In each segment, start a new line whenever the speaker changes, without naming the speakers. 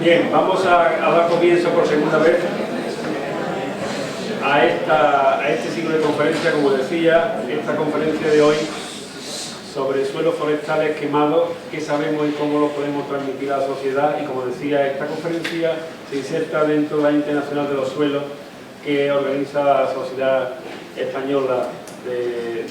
Bien, vamos a dar comienzo por segunda vez a este ciclo de conferencia. Como decía, esta conferencia de hoy sobre suelos forestales quemados, qué sabemos y cómo lo podemos transmitir a la sociedad. Y como decía, esta conferencia se inserta dentro de la Internacional de los Suelos que organiza la Sociedad Española de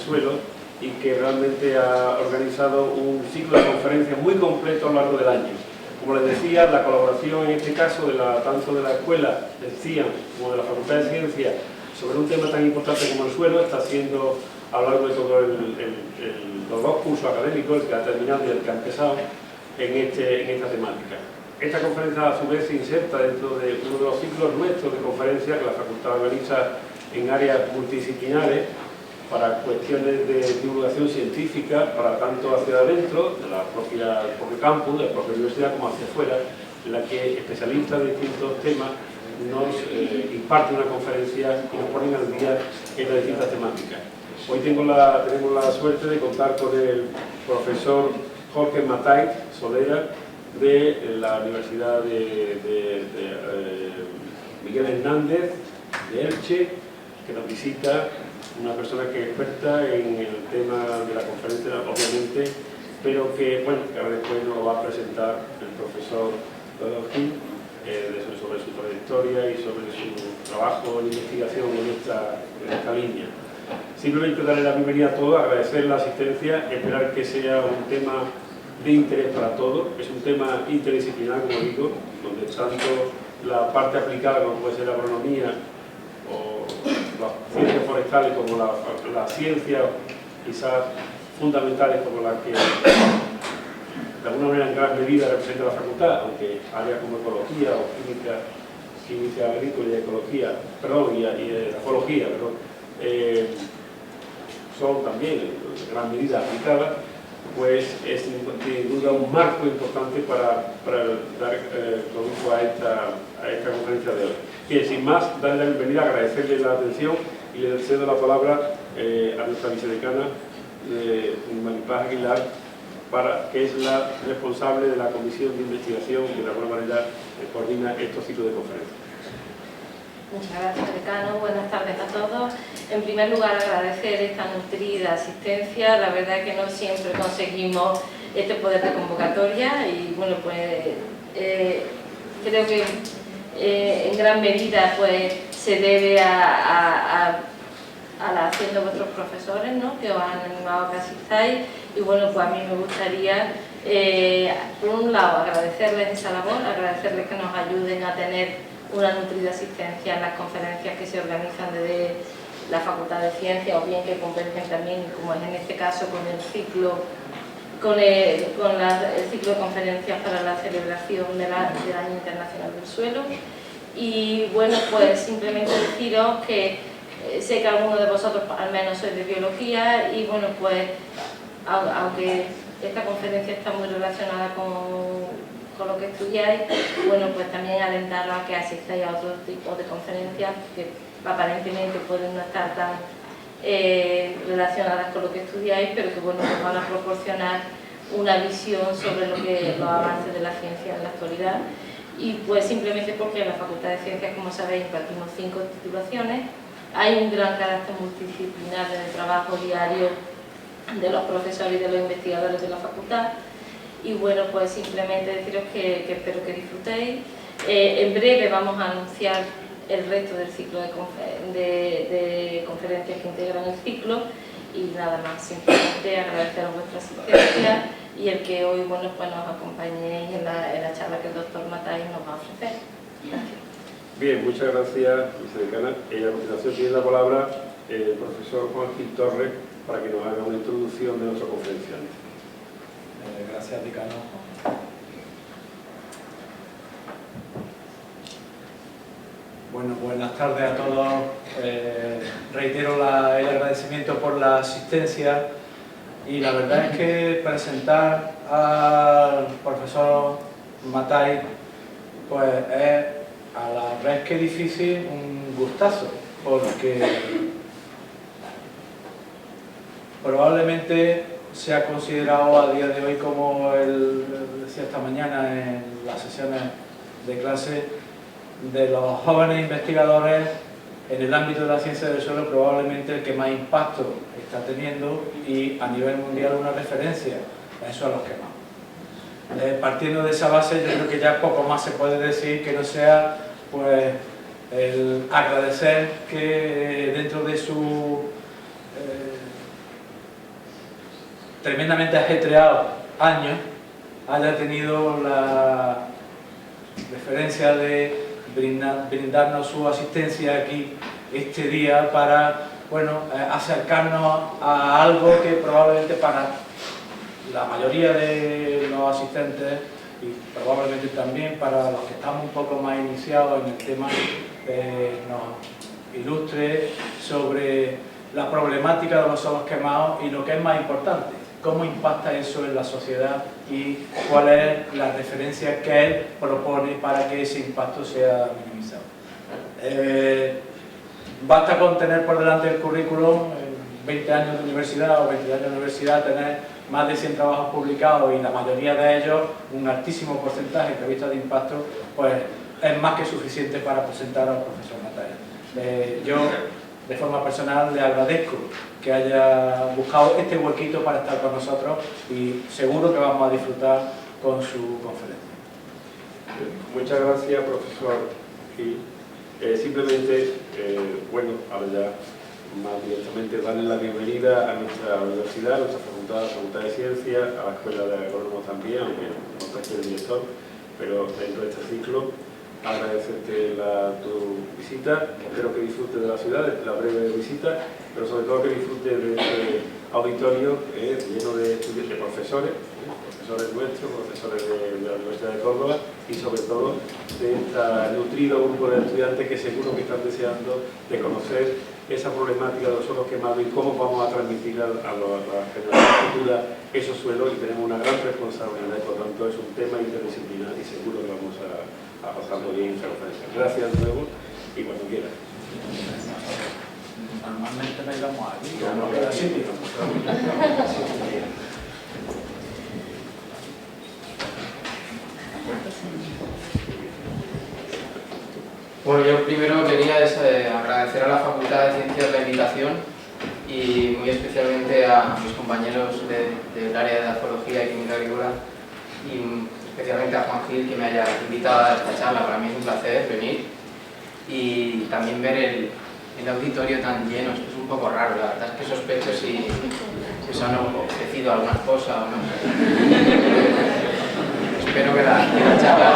Suelos, y que realmente ha organizado un ciclo de conferencias muy completo a lo largo del año. Como les decía, la colaboración en este caso tanto de la Escuela del CIAN como de la Facultad de Ciencias sobre un tema tan importante como el suelo está siendo a lo largo de todos los dos cursos académicos, el que ha terminado y el que ha empezado, en esta temática. Esta conferencia a su vez se inserta dentro de uno de los ciclos nuestros de conferencias que la Facultad organiza en áreas multidisciplinares para cuestiones de divulgación científica, para tanto hacia adentro, del propio campus, de la propia universidad, como hacia afuera, en la que especialistas de distintos temas nos imparten una conferencia y nos ponen al día en las distintas temáticas. Hoy tenemos la suerte de contar con el profesor Jorge Matay Solera, de la Universidad de Miguel Hernández, de Elche, que nos visita, una persona que es experta en el tema de la conferencia, obviamente, pero que, bueno, que ahora después nos lo va a presentar el profesor Gil, sobre su trayectoria y sobre su trabajo en investigación en esta línea. Simplemente darle la bienvenida a todos, agradecer la asistencia, esperar que sea un tema de interés para todos. Es un tema interdisciplinar, como digo, donde tanto la parte aplicada, como puede ser la agronomía o las ciencias forestales, como las ciencias quizás fundamentales, como las que de alguna manera en gran medida representa la facultad, aunque áreas como ecología o química agrícola y ecología, y ecología, son también en gran medida aplicadas, pues es sin duda un marco importante para dar comienzo a esta conferencia de hoy. Bien, sin más, darle la bienvenida, agradecerle la atención y le cedo la palabra a nuestra vicedecana, Maripaz Aguilar, que es la responsable de la comisión de investigación que de alguna manera coordina estos ciclos de conferencias.
Muchas gracias, decano. Buenas tardes a todos. En primer lugar, agradecer esta nutrida asistencia. La verdad es que no siempre conseguimos este poder de convocatoria y, bueno, pues creo que en gran medida pues se debe a la acción de vuestros profesores, ¿no?, que os han animado a que asistáis. Y, bueno, pues a mí me gustaría, por un lado, agradecerles esa labor, agradecerles que nos ayuden a tener una nutrida asistencia en las conferencias que se organizan desde la Facultad de Ciencias, o bien que convergen también, como es en este caso, con el ciclo de conferencias para la celebración del Año Internacional del Suelo. Y, bueno, pues simplemente deciros que sé que algunos de vosotros al menos sois de biología y, bueno, pues aunque esta conferencia está muy relacionada con lo que estudiáis, bueno, pues también alentaros a que asistáis a otros tipos de conferencias que aparentemente pueden no estar tan relacionadas con lo que estudiáis, pero que, bueno, os van a proporcionar una visión sobre los avances de la ciencia en la actualidad. Y pues simplemente porque en la Facultad de Ciencias, como sabéis, impartimos 5 titulaciones, hay un gran carácter multidisciplinar en el trabajo diario de los profesores y de los investigadores de la facultad. Y, bueno, pues simplemente deciros que espero que disfrutéis. En breve vamos a anunciar el resto del ciclo de conferencias que integran el ciclo. Y nada más, simplemente agradeceros vuestra asistencia y el que hoy, bueno, pues nos acompañéis en la charla que el doctor Matay nos va a ofrecer. Gracias.
Bien, muchas gracias, vicedecana. A continuación tiene la palabra el profesor Juan Gil Torres para que nos haga una introducción de nuestro conferenciante.
Gracias, decano. Bueno, buenas tardes a todos. Reitero el agradecimiento por la asistencia y la verdad es que presentar al profesor Matay pues es a la vez que difícil un gustazo, porque probablemente se ha considerado a día de hoy, como decía esta mañana en las sesiones de clase, de los jóvenes investigadores en el ámbito de la ciencia del suelo, probablemente el que más impacto está teniendo y a nivel mundial una referencia. Eso a los quemados. Partiendo de esa base, yo creo que ya poco más se puede decir que no sea pues el agradecer que dentro de su tremendamente ajetreado año haya tenido la deferencia de brindarnos su asistencia aquí este día para, bueno, acercarnos a algo que probablemente para la mayoría de los asistentes y probablemente también para los que estamos un poco más iniciados en el tema, nos ilustre sobre la problemática de los suelos quemados y lo que es más importante, cómo impacta eso en la sociedad y cuál es la referencia que él propone para que ese impacto sea minimizado. Basta con tener por delante el currículum, 20 años de universidad o 20 años de universidad, tener más de 100 trabajos publicados y la mayoría de ellos, un altísimo porcentaje en revistas de impacto, pues es más que suficiente para presentar al profesor Matalla. Yo, de forma personal, le agradezco que haya buscado este huequito para estar con nosotros y seguro que vamos a disfrutar con su conferencia.
Muchas gracias, profesor. Y simplemente, bueno, ahora ya más directamente darle la bienvenida a nuestra universidad, a nuestra facultad de Ciencias, a la Escuela de Agrónomos también, aunque no está aquí el director, pero dentro de este ciclo, agradecerte tu visita, espero que disfrutes de la ciudad, de la breve visita, pero sobre todo que disfrutes de este auditorio lleno de profesores, profesores nuestros, profesores de la Universidad de Córdoba y sobre todo de este nutrido grupo de estudiantes que seguro que están deseando de conocer esa problemática de los suelos quemados y cómo vamos a transmitir a las generaciones futuras esos suelos, y tenemos una gran responsabilidad y por lo tanto es un tema interdisciplinar y seguro que vamos a pasarlo bien en esta conferencia. Gracias de nuevo y cuando quieras.
Normalmente nos íbamos aquí, no queda sitio.
Bueno, yo primero quería agradecer a la Facultad de Ciencias la invitación y muy especialmente a mis compañeros del área de Edafología y Química Agrícola y especialmente a Juan Gil, que me haya invitado a esta charla. Para mí es un placer venir y también ver el auditorio tan lleno. Esto es un poco raro, la verdad es que sospecho si os han ofrecido algunas cosas o no. Espero que la charla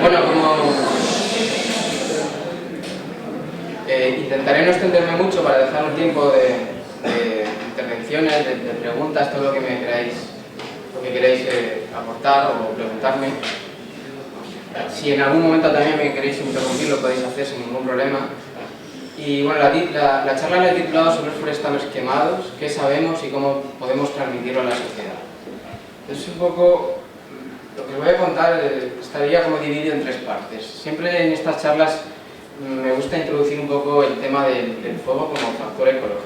bueno, intentaré no extenderme mucho para dejar un tiempo de intervenciones, de preguntas, todo lo que queréis aportar o preguntarme. Si en algún momento también me queréis interrumpir, lo podéis hacer sin ningún problema. Y bueno, la charla la he titulado sobre forestales quemados, qué sabemos y cómo podemos transmitirlo a la sociedad. Es un poco lo que os voy a contar, estaría como dividido en tres partes. Siempre en estas charlas me gusta introducir un poco el tema del fuego como factor ecológico,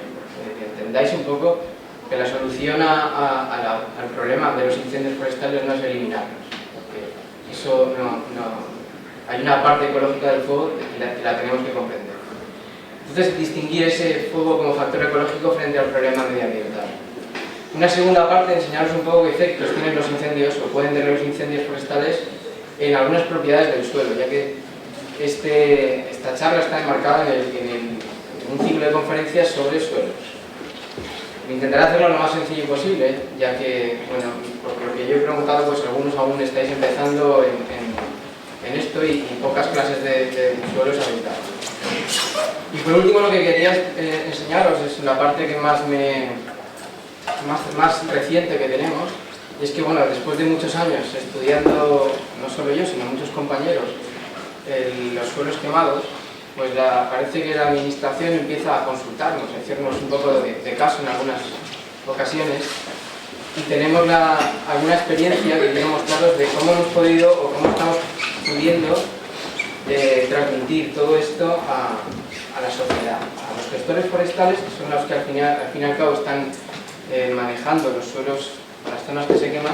que entendáis un poco que la solución al problema de los incendios forestales no es eliminarlos, porque eso hay una parte ecológica del fuego que la tenemos que comprender. Entonces, distinguir ese fuego como factor ecológico frente al problema medioambiental. Una segunda parte, enseñaros un poco qué efectos tienen los incendios o pueden tener los incendios forestales en algunas propiedades del suelo, ya que esta charla está enmarcada en un ciclo de conferencias sobre suelos. Intentaré hacerlo lo más sencillo posible, ya que, bueno, por lo que yo he preguntado, pues algunos aún estáis empezando en esto y pocas clases de suelos habitados. Y por último, lo que quería enseñaros es la parte que más reciente que tenemos, y es que, bueno, después de muchos años estudiando, no solo yo, sino muchos compañeros, los suelos quemados, pues parece que la administración empieza a consultarnos, a hacernos un poco de caso en algunas ocasiones, y tenemos alguna experiencia que quiero mostraros de cómo hemos podido o cómo estamos pudiendo transmitir todo esto a la sociedad, a los gestores forestales, que son los que al fin y al cabo están manejando los suelos, las zonas que se queman,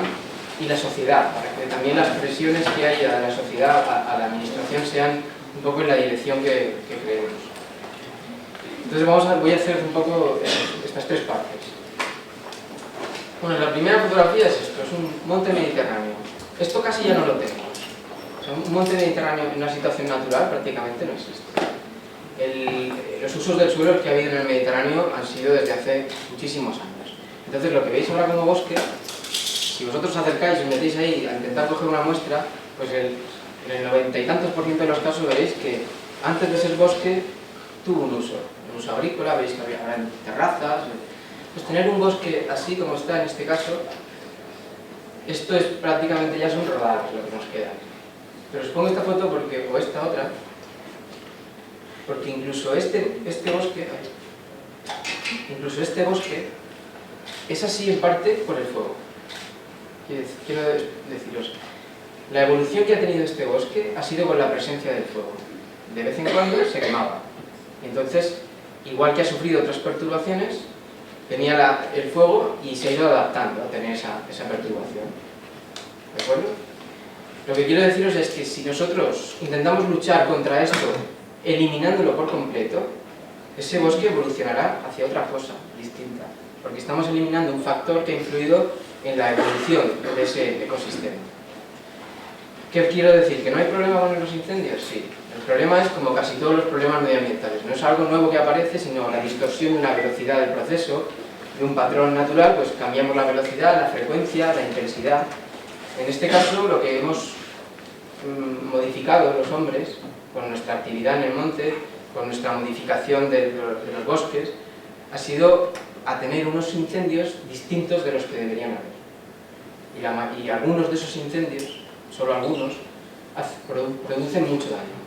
y la sociedad, para que también las presiones que hay a la sociedad, a la administración, sean un poco en la dirección que creemos. Entonces voy a hacer un poco estas tres partes. Bueno, la primera fotografía es esto, es un monte mediterráneo. Esto casi ya no lo tenemos. O sea, un monte mediterráneo en una situación natural prácticamente no existe. Los usos del suelo que ha habido en el Mediterráneo han sido desde hace muchísimos años. Entonces lo que veis ahora como bosque, si vosotros os acercáis y os metéis ahí a intentar coger una muestra, pues en el 90 y tantos % de los casos veréis que antes de ser bosque tuvo un uso agrícola, veréis que había terrazas. Pues tener un bosque así como está en este caso, esto es prácticamente ya son rodadas lo que nos queda. Pero os pongo esta foto porque, o esta otra, porque incluso este bosque es así en parte por el fuego. Quiero deciros, la evolución que ha tenido este bosque ha sido con la presencia del fuego. De vez en cuando se quemaba. Entonces, igual que ha sufrido otras perturbaciones, tenía el fuego y se ha ido adaptando a tener esa perturbación. ¿De acuerdo? Lo que quiero deciros es que si nosotros intentamos luchar contra esto eliminándolo por completo, ese bosque evolucionará hacia otra cosa distinta, porque estamos eliminando un factor que ha influido en la evolución de ese ecosistema. ¿Qué quiero decir? ¿Que no hay problema con los incendios? Sí. El problema es como casi todos los problemas medioambientales. No es algo nuevo que aparece, sino la distorsión de una velocidad del proceso, de un patrón natural, pues cambiamos la velocidad, la frecuencia, la intensidad. En este caso, lo que hemos modificado los hombres, con nuestra actividad en el monte, con nuestra modificación de los bosques, ha sido a tener unos incendios distintos de los que deberían haber. Y algunos de esos incendios, solo algunos, producen mucho daño.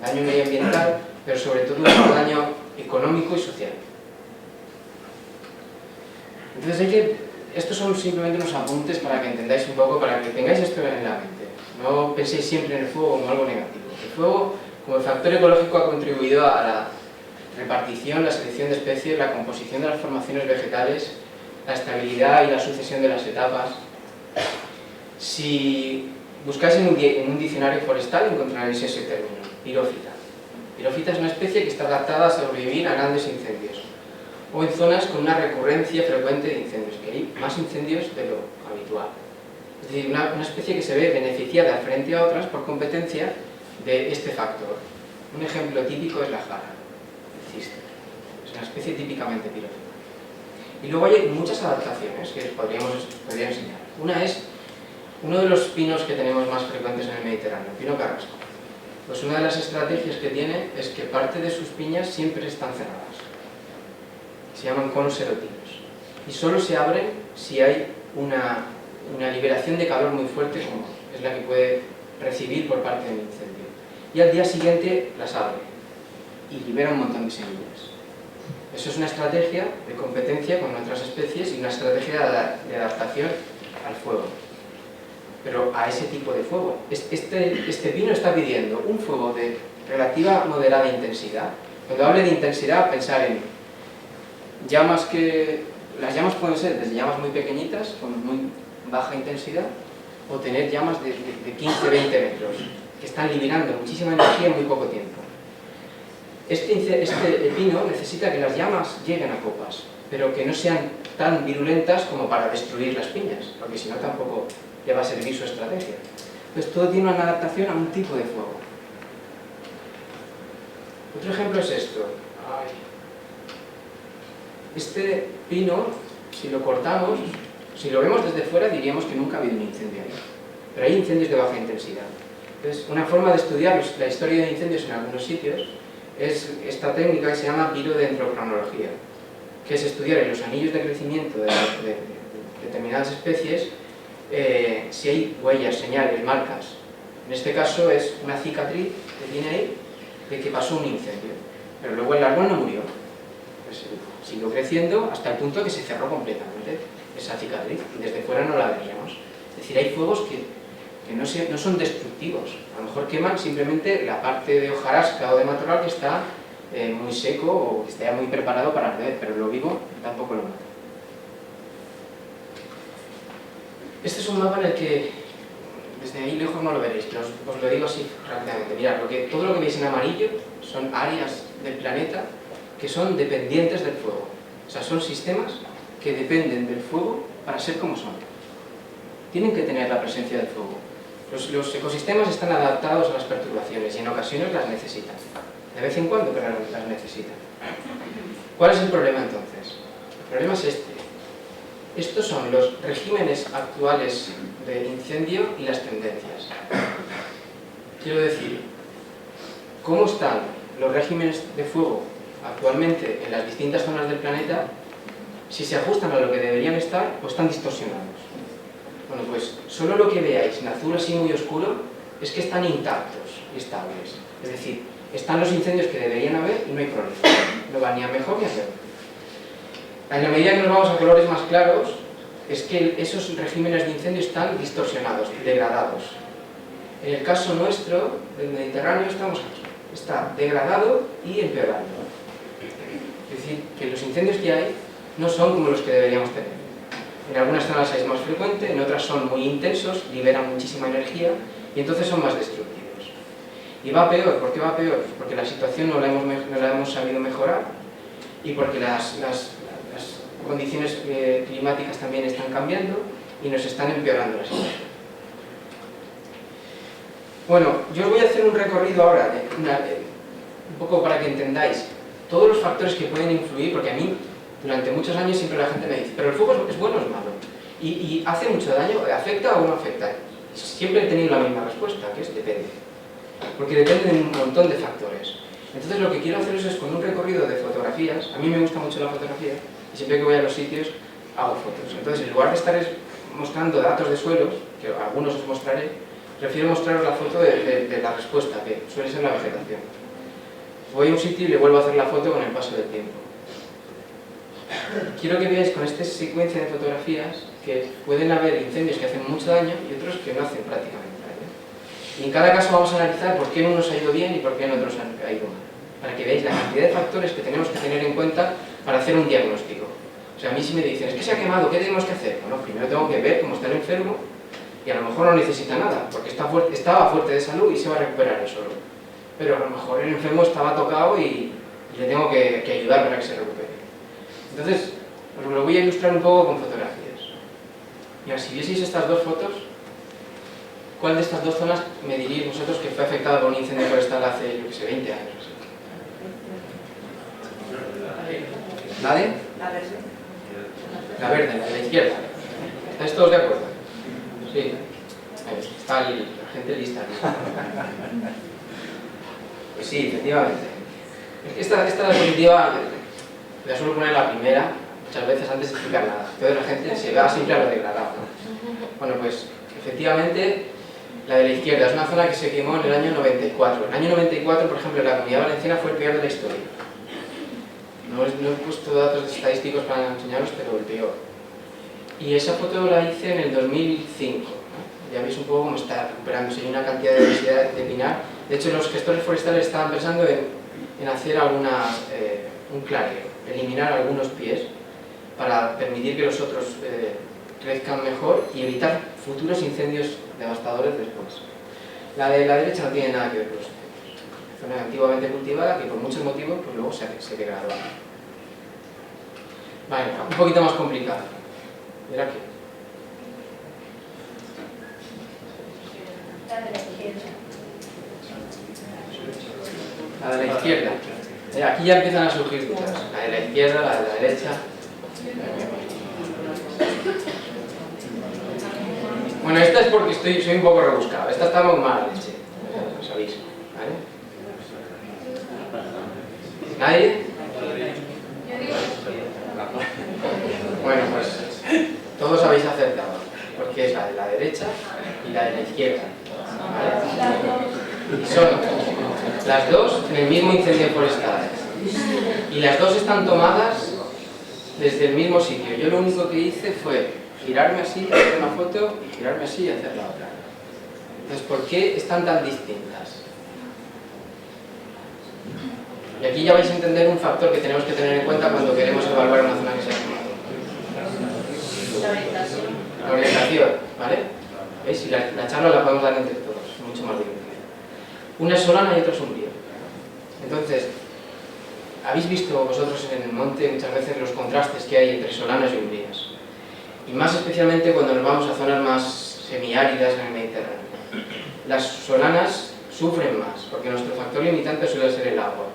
Daño medioambiental, pero sobre todo mucho daño económico y social. Entonces estos son simplemente unos apuntes para que entendáis un poco, para que tengáis esto en la mente. No penséis siempre en el fuego como algo negativo. El fuego, como factor ecológico, ha contribuido a la repartición, la selección de especies, la composición de las formaciones vegetales, la estabilidad y la sucesión de las etapas. Si buscáis en un diccionario forestal encontraréis ese término, pirófita. Pirófita es una especie que está adaptada a sobrevivir a grandes incendios o en zonas con una recurrencia frecuente de incendios, que hay más incendios de lo habitual. Es decir, una especie que se ve beneficiada frente a otras por competencia de este factor. Un ejemplo típico es la jara, el cister. Es una especie típicamente pirófita. Y luego hay muchas adaptaciones que os podría enseñar. Una es uno de los pinos que tenemos más frecuentes en el Mediterráneo, el pino carrasco. Pues una de las estrategias que tiene es que parte de sus piñas siempre están cerradas. Se llaman conos erotinos. Y solo se abren si hay una liberación de calor muy fuerte, como es la que puede recibir por parte del incendio. Y al día siguiente las abre y libera un montón de semillas. Eso es una estrategia de competencia con otras especies y una estrategia de adaptación al fuego. Pero a ese tipo de fuego. Este pino está pidiendo un fuego de relativa moderada intensidad. Cuando hable de intensidad, pensar en llamas que... Las llamas pueden ser desde llamas muy pequeñitas, con muy baja intensidad, o tener llamas de 15-20 metros, que están liberando muchísima energía en muy poco tiempo. Este pino necesita que las llamas lleguen a copas, pero que no sean tan virulentas como para destruir las piñas, porque si no tampoco le va a servir su estrategia. Entonces todo tiene una adaptación a un tipo de fuego. Otro ejemplo es esto. Este pino, si lo cortamos, si lo vemos desde fuera diríamos que nunca ha habido un incendio ahí. Pero hay incendios de baja intensidad. Entonces, una forma de estudiar la historia de incendios en algunos sitios es esta técnica que se llama pirodendrocronología, que es estudiar en los anillos de crecimiento de determinadas especies si hay huellas, señales, marcas. En este caso es una cicatriz que tiene ahí de que pasó un incendio, pero luego el árbol no murió, pues siguió creciendo hasta el punto que se cerró completamente esa cicatriz y desde fuera no la veíamos. Es decir, hay fuegos que que no son destructivos. A lo mejor queman simplemente la parte de hojarasca o de matorral que está muy seco o que esté muy preparado para arder, pero lo vivo tampoco lo mata. Este es un mapa en el que, desde ahí lejos no lo veréis, pero os lo digo así rápidamente. Mirad, todo lo que veis en amarillo son áreas del planeta que son dependientes del fuego. O sea, son sistemas que dependen del fuego para ser como son. Tienen que tener la presencia del fuego. Los ecosistemas están adaptados a las perturbaciones y en ocasiones las necesitan. De vez en cuando, pero las necesitan. ¿Cuál es el problema entonces? El problema es este. Estos son los regímenes actuales de incendio y las tendencias. Quiero decir, ¿cómo están los regímenes de fuego actualmente en las distintas zonas del planeta? Si se ajustan a lo que deberían estar o están distorsionados. Bueno, pues solo lo que veáis en azul así muy oscuro es que están intactos y estables. Es decir, están los incendios que deberían haber y no hay problema. No va ni a mejor ni a peor. En la medida que nos vamos a colores más claros, es que esos regímenes de incendio están distorsionados, degradados. En el caso nuestro, del Mediterráneo, estamos aquí. Está degradado y empeorando. Es decir, que los incendios que hay no son como los que deberíamos tener. En algunas zonas es más frecuente, en otras son muy intensos, liberan muchísima energía y entonces son más destructivos. Y va peor. ¿Por qué va peor? Pues porque la situación no la hemos sabido mejorar y porque las condiciones climáticas también están cambiando y nos están empeorando la situación. Bueno, yo os voy a hacer un recorrido ahora, un poco para que entendáis todos los factores que pueden influir, porque a mí durante muchos años siempre la gente me dice, pero el fuego es bueno o es malo, y hace mucho daño, ¿afecta o no afecta? Siempre he tenido la misma respuesta, que es depende, porque depende de un montón de factores. Entonces lo que quiero haceros es con un recorrido de fotografías. A mí me gusta mucho la fotografía y siempre que voy a los sitios hago fotos. Entonces en lugar de estar mostrando datos de suelos, que algunos os mostraré, prefiero mostraros la foto de la respuesta, que suele ser la vegetación. Voy a un sitio y le vuelvo a hacer la foto con el paso del tiempo. Quiero que veáis con esta secuencia de fotografías que pueden haber incendios que hacen mucho daño y otros que no hacen prácticamente daño. Y en cada caso vamos a analizar por qué en unos ha ido bien y por qué en otros ha ido mal. Para que veáis la cantidad de factores que tenemos que tener en cuenta para hacer un diagnóstico. O sea, a mí si me dicen, es que se ha quemado, ¿qué tenemos que hacer? Bueno, primero tengo que ver cómo está el enfermo y a lo mejor no necesita nada, porque estaba fuerte de salud y se va a recuperar él solo. Pero a lo mejor el enfermo estaba tocado y le tengo que ayudar para que se recupere. Entonces, os lo voy a ilustrar un poco con fotografías. Mira, si vieseis estas dos fotos, ¿cuál de estas dos zonas me diríais vosotros que fue afectada por un incendio forestal hace, yo que sé, 20 años? ¿Nadie? La verde, la de la izquierda. ¿Estáis todos de acuerdo? Sí. Está la gente lista. Pues sí, efectivamente. Esta diapositiva la suelo poner la primera, muchas veces antes de explicar nada. Entonces la gente se va siempre a lo degradado, ¿no? Bueno, pues efectivamente la de la izquierda es una zona que se quemó en el año 94. En el año 94, por ejemplo, la Comunidad Valenciana fue el peor de la historia. No he puesto datos estadísticos para enseñaros, pero el peor. Y esa foto la hice en el 2005, ¿no? Ya veis un poco cómo está recuperándose. Hay una cantidad de diversidad de pinar. De hecho, los gestores forestales estaban pensando en hacer un clareo, eliminar algunos pies para permitir que los otros crezcan mejor y evitar futuros incendios devastadores después. La de la derecha no tiene nada que ver con los incendios. Zona antiguamente cultivada que por muchos motivos pues luego se degradó. Vale, un poquito más complicado. Mira aquí. La de la izquierda. Aquí ya empiezan a surgir dudas. La de la izquierda, la de la derecha. Bueno, esta es porque soy un poco rebuscado. Esta está muy mala leche. Lo sabéis, ¿vale? ¿Nadie? Bueno, pues todos habéis acertado. Porque es la de la derecha y la de la izquierda. ¿Vale? Y son las dos en el mismo incendio forestal. Y las dos están tomadas desde el mismo sitio. Yo lo único que hice fue girarme así, hacer una foto, y girarme así y hacer la otra. Entonces, ¿por qué están tan distintas? Y aquí ya vais a entender un factor que tenemos que tener en cuenta cuando queremos evaluar una zona que se ha quemado.
La orientación.
La orientación, ¿vale? ¿Veis? Y la charla la podemos dar entre todos, es mucho más divertida. Una es solana y otra es umbría. Entonces, habéis visto vosotros en el monte muchas veces los contrastes que hay entre solanas y umbrías. Y más especialmente cuando nos vamos a zonas más semiáridas en el Mediterráneo. Las solanas sufren más, porque nuestro factor limitante suele ser el agua.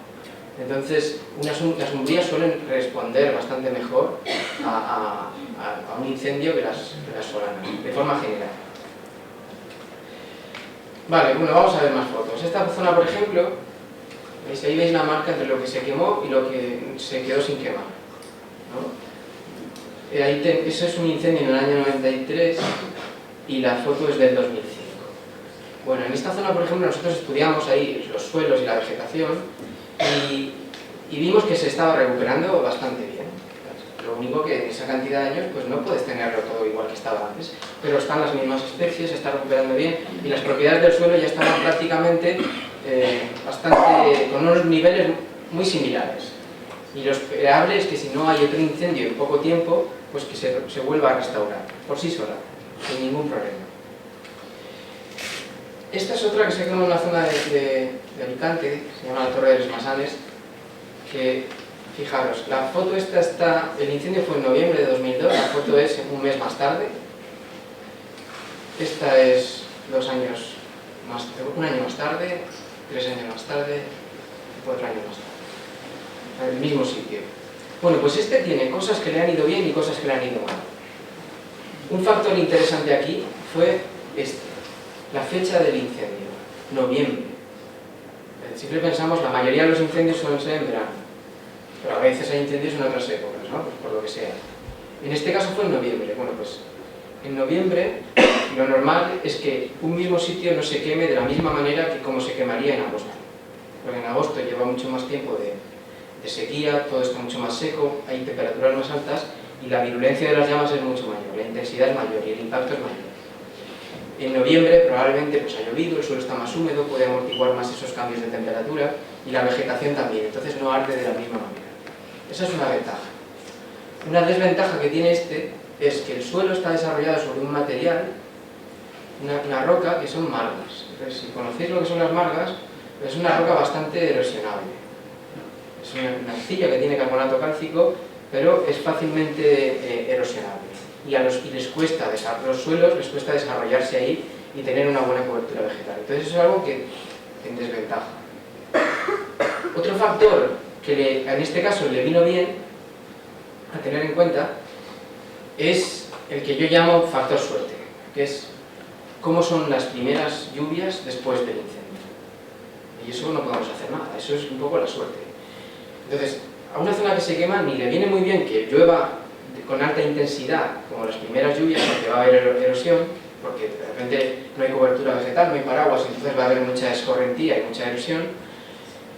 Entonces, las umbrías suelen responder bastante mejor a un incendio que las solanas, de forma general. Vale, bueno, vamos a ver más fotos. Esta zona, por ejemplo, ¿veis? Ahí veis la marca entre lo que se quemó y lo que se quedó sin quemar, ¿no? Eso es un incendio en el año 93 y la foto es del 2005. Bueno, en esta zona, por ejemplo, nosotros estudiamos ahí los suelos y la vegetación y vimos que se estaba recuperando bastante bien. Lo único que en esa cantidad de años pues no puedes tenerlo todo igual que estaba antes, pero están las mismas especies, se está recuperando bien y las propiedades del suelo ya estaban prácticamente con unos niveles muy similares. Y lo esperable es que si no hay otro incendio en poco tiempo, pues que se vuelva a restaurar por sí sola, sin ningún problema. Esta es otra que se quema en una zona de Alicante, se llama la Torre de los Masanes, que, fijaros, la foto esta está, el incendio fue en noviembre de 2002, la foto es un mes más tarde, esta es un año más tarde, 3 años más tarde, 4 años más tarde, en el mismo sitio. Bueno, pues este tiene cosas que le han ido bien y cosas que le han ido mal. Un factor interesante aquí fue la fecha del incendio, noviembre. Siempre pensamos, la mayoría de los incendios suelen ser en verano, pero a veces hay incendios en otras épocas, ¿no? Pues por lo que sea. En este caso fue en noviembre. Bueno, pues en noviembre lo normal es que un mismo sitio no se queme de la misma manera que como se quemaría en agosto. Porque en agosto lleva mucho más tiempo de sequía, todo está mucho más seco, hay temperaturas más altas y la virulencia de las llamas es mucho mayor, la intensidad es mayor y el impacto es mayor. En noviembre probablemente pues, ha llovido, el suelo está más húmedo, puede amortiguar más esos cambios de temperatura y la vegetación también, entonces no arde de la misma manera. Esa es una ventaja. Una desventaja que tiene este es que el suelo está desarrollado sobre un material, una roca, que son margas. Entonces, si conocéis lo que son las margas, es una roca bastante erosionable. Es una arcilla que tiene carbonato cálcico, pero es fácilmente erosionable. Y los suelos les cuesta desarrollarse ahí y tener una buena cobertura vegetal. Entonces eso es algo que en desventaja. Otro factor que en este caso le vino bien a tener en cuenta es el que yo llamo factor suerte, que es cómo son las primeras lluvias después del incendio. Y eso no podemos hacer nada, eso es un poco la suerte. Entonces, a una zona que se quema ni le viene muy bien que llueva con alta intensidad, como las primeras lluvias, porque va a haber erosión, porque de repente no hay cobertura vegetal, no hay paraguas, entonces va a haber mucha escorrentía y mucha erosión,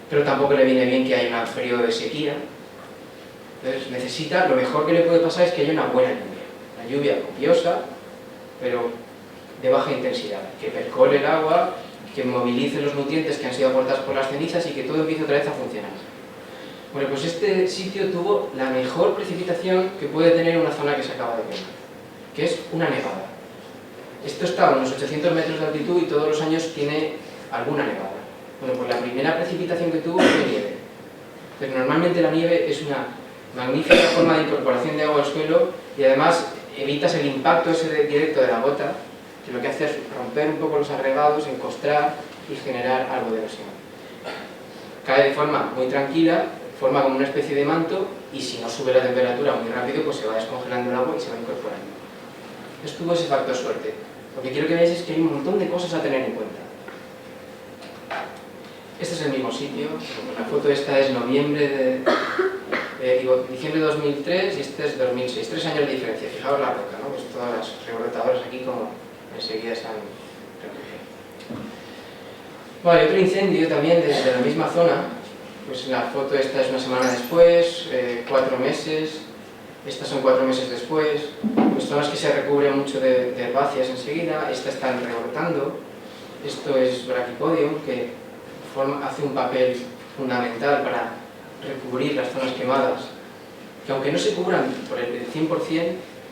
pero tampoco le viene bien que haya un periodo de sequía. Entonces lo mejor que le puede pasar es que haya una buena lluvia copiosa, pero de baja intensidad, que percole el agua, que movilice los nutrientes que han sido aportados por las cenizas y que todo empiece otra vez a funcionar. Bueno, pues este sitio tuvo la mejor precipitación que puede tener una zona que se acaba de quemar, que es una nevada. Esto está a unos 800 metros de altitud y todos los años tiene alguna nevada. Bueno, pues la primera precipitación que tuvo fue nieve. Pero normalmente la nieve es una magnífica forma de incorporación de agua al suelo y además evitas el impacto ese directo de la gota, que lo que hace es romper un poco los agregados, encostrar y generar algo de erosión. Cae de forma muy tranquila, forma como una especie de manto y si no sube la temperatura muy rápido pues se va descongelando el agua y se va incorporando. Entonces tuvo ese factor suerte. Lo que quiero que veáis es que hay un montón de cosas a tener en cuenta. Este es el mismo sitio, la foto esta es diciembre de 2003 y este es 2006, 3 años de diferencia. Fijaos la roca, ¿no? Pues todas las rebrotadores aquí como enseguida se han recogido. Vale, otro incendio también desde la misma zona. Pues la foto esta es una semana después, 4 meses, estas son 4 meses después, pues zonas que se recubren mucho de herbáceas enseguida, estas están rebrotando, Esto es Brachypodium, que hace un papel fundamental para recubrir las zonas quemadas, que aunque no se cubran por el 100%,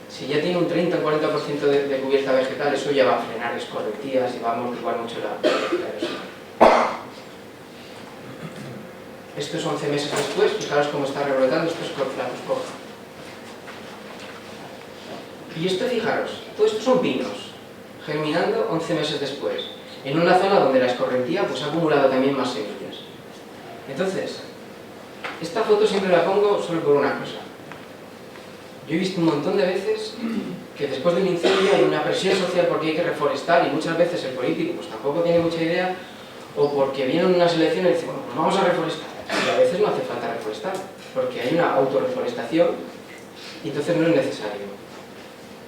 si ya tiene un 30 o 40% de cubierta vegetal, eso ya va a frenar escorrentías y va a amortiguar mucho la erosión. Esto es 11 meses después, fijaros cómo está rebrotando, esto es la cuscoja. Y esto, fijaros, todo esto son pinos, germinando 11 meses después, en una zona donde la escorrentía pues, ha acumulado también más semillas. Entonces, esta foto siempre la pongo solo por una cosa. Yo he visto un montón de veces que después de un incendio hay una presión social porque hay que reforestar y muchas veces el político pues tampoco tiene mucha idea, o porque vienen unas elecciones y dicen, bueno, pues vamos a reforestar. Y a veces no hace falta reforestar, porque hay una autorreforestación y entonces no es necesario.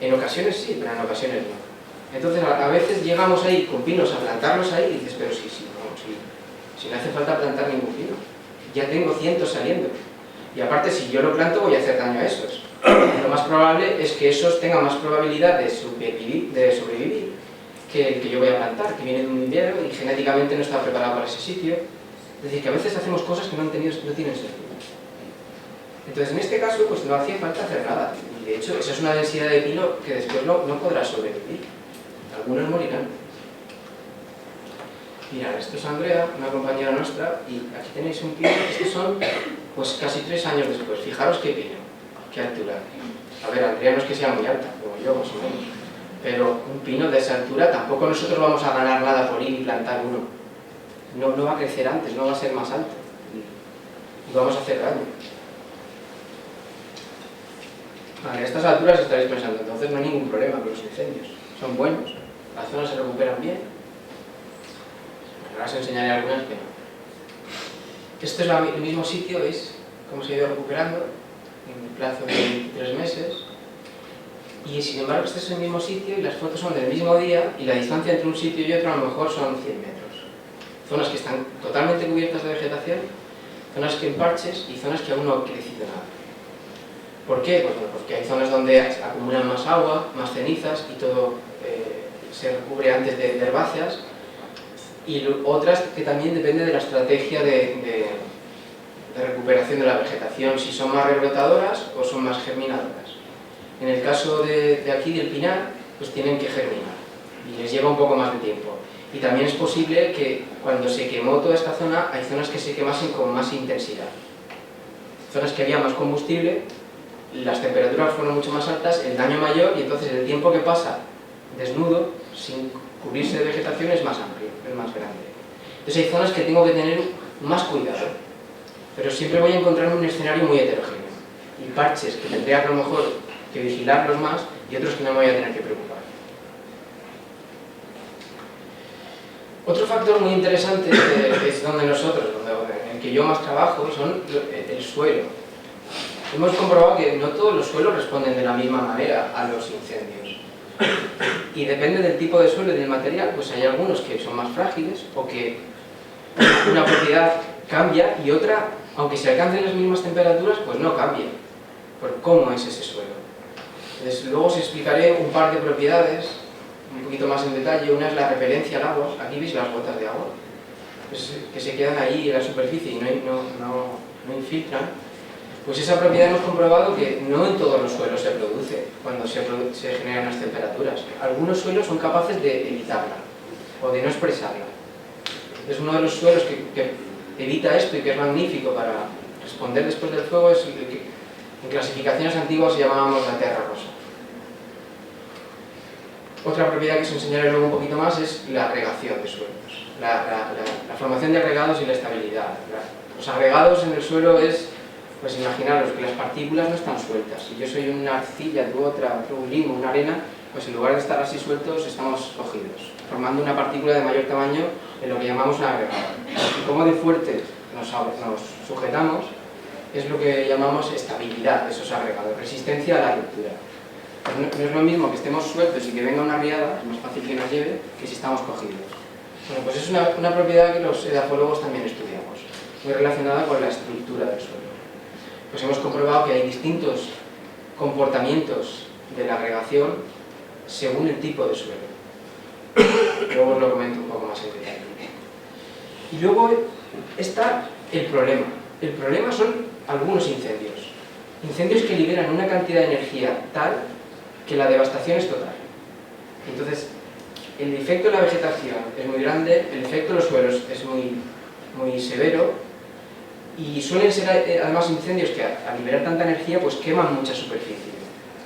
En ocasiones sí, pero en ocasiones no. Entonces a veces llegamos ahí con pinos a plantarlos ahí y dices, pero sí, si no hace falta plantar ningún pino. Ya tengo cientos saliendo. Y aparte, si yo lo planto, voy a hacer daño a esos. Lo más probable es que esos tengan más probabilidad de sobrevivir que el que yo voy a plantar, que viene de un invierno y genéticamente no está preparado para ese sitio. Es decir, que a veces hacemos cosas que no tienen sentido. Entonces, en este caso, pues no hacía falta hacer nada. Y de hecho, esa es una densidad de pino que después no podrá sobrevivir. Algunos morirán. Mirad, esto es Andrea, una compañera nuestra, y aquí tenéis un pino. Estos son pues casi 3 años después. Fijaros qué pino, qué altura. A ver, Andrea no es que sea muy alta, como yo, más o menos. Pero un pino de esa altura, tampoco nosotros vamos a ganar nada por ir y plantar uno. No va a crecer antes, no va a ser más alto. Y vamos a hacer daño. Vale, a estas alturas estaréis pensando, entonces no hay ningún problema con los incendios. Son buenos, las zonas se recuperan bien. Ahora os enseñaré algunas que no. Este es el mismo sitio, ¿veis? Cómo se ha ido recuperando en un plazo de 3 meses. Y sin embargo este es el mismo sitio y las fotos son del mismo día y la distancia entre un sitio y otro a lo mejor son 100 metros. Zonas que están totalmente cubiertas de vegetación, zonas que en parches y zonas que aún no han crecido nada. ¿Por qué? Pues bueno, porque hay zonas donde acumulan más agua, más cenizas y todo se recubre antes de herbáceas, y otras que también depende de la estrategia de recuperación de la vegetación, si son más rebrotadoras o son más germinadoras. En el caso de aquí del pinar, pues tienen que germinar y les lleva un poco más de tiempo. Y también es posible que cuando se quemó toda esta zona, hay zonas que se quemasen con más intensidad. Zonas que había más combustible, las temperaturas fueron mucho más altas, el daño mayor, y entonces el tiempo que pasa desnudo, sin cubrirse de vegetación, es más amplio, es más grande. Entonces hay zonas que tengo que tener más cuidado, pero siempre voy a encontrar un escenario muy heterogéneo. Y parches que tendría a lo mejor que vigilarlos más y otros que no me voy a tener que preocupar. Otro factor muy interesante es donde nosotros, en el que yo más trabajo, son el suelo. Hemos comprobado que no todos los suelos responden de la misma manera a los incendios. Y depende del tipo de suelo y del material, pues hay algunos que son más frágiles o que una propiedad cambia y otra, aunque se alcancen las mismas temperaturas, pues no cambia por cómo es ese suelo. Entonces, luego os explicaré un par de propiedades un poquito más en detalle. Una es la repelencia al agua. Aquí veis las gotas de agua pues, que se quedan ahí en la superficie y no infiltran. Pues esa propiedad hemos comprobado que no en todos los suelos se produce cuando se generan las temperaturas. Algunos suelos son capaces de evitarla o de no expresarla. Es uno de los suelos que evita esto y que es magnífico para responder después del fuego, es el que en clasificaciones antiguas llamábamos la tierra rosa. Otra propiedad que os enseñaré luego un poquito más es la agregación de suelos, la formación de agregados y la estabilidad. Los agregados en el suelo es, pues imaginaros que las partículas no están sueltas. Si yo soy una arcilla, tú otra, otro un limo, una arena, pues en lugar de estar así sueltos estamos cogidos, formando una partícula de mayor tamaño en lo que llamamos un agregado. Y como de fuerte nos sujetamos es lo que llamamos estabilidad de esos agregados, resistencia a la ruptura. No es lo mismo que estemos sueltos y que venga una riada, es más fácil que nos lleve, que si estamos cogidos. Bueno, pues es una propiedad que los edafólogos también estudiamos, muy relacionada con la estructura del suelo. Pues hemos comprobado que hay distintos comportamientos de la agregación según el tipo de suelo. Luego os lo comento un poco más en detalle. Y luego está el problema. El problema son algunos incendios. Incendios que liberan una cantidad de energía tal que la devastación es total. Entonces, el efecto de la vegetación es muy grande, el efecto de los suelos es muy severo, y suelen ser además incendios que al liberar tanta energía pues queman mucha superficie.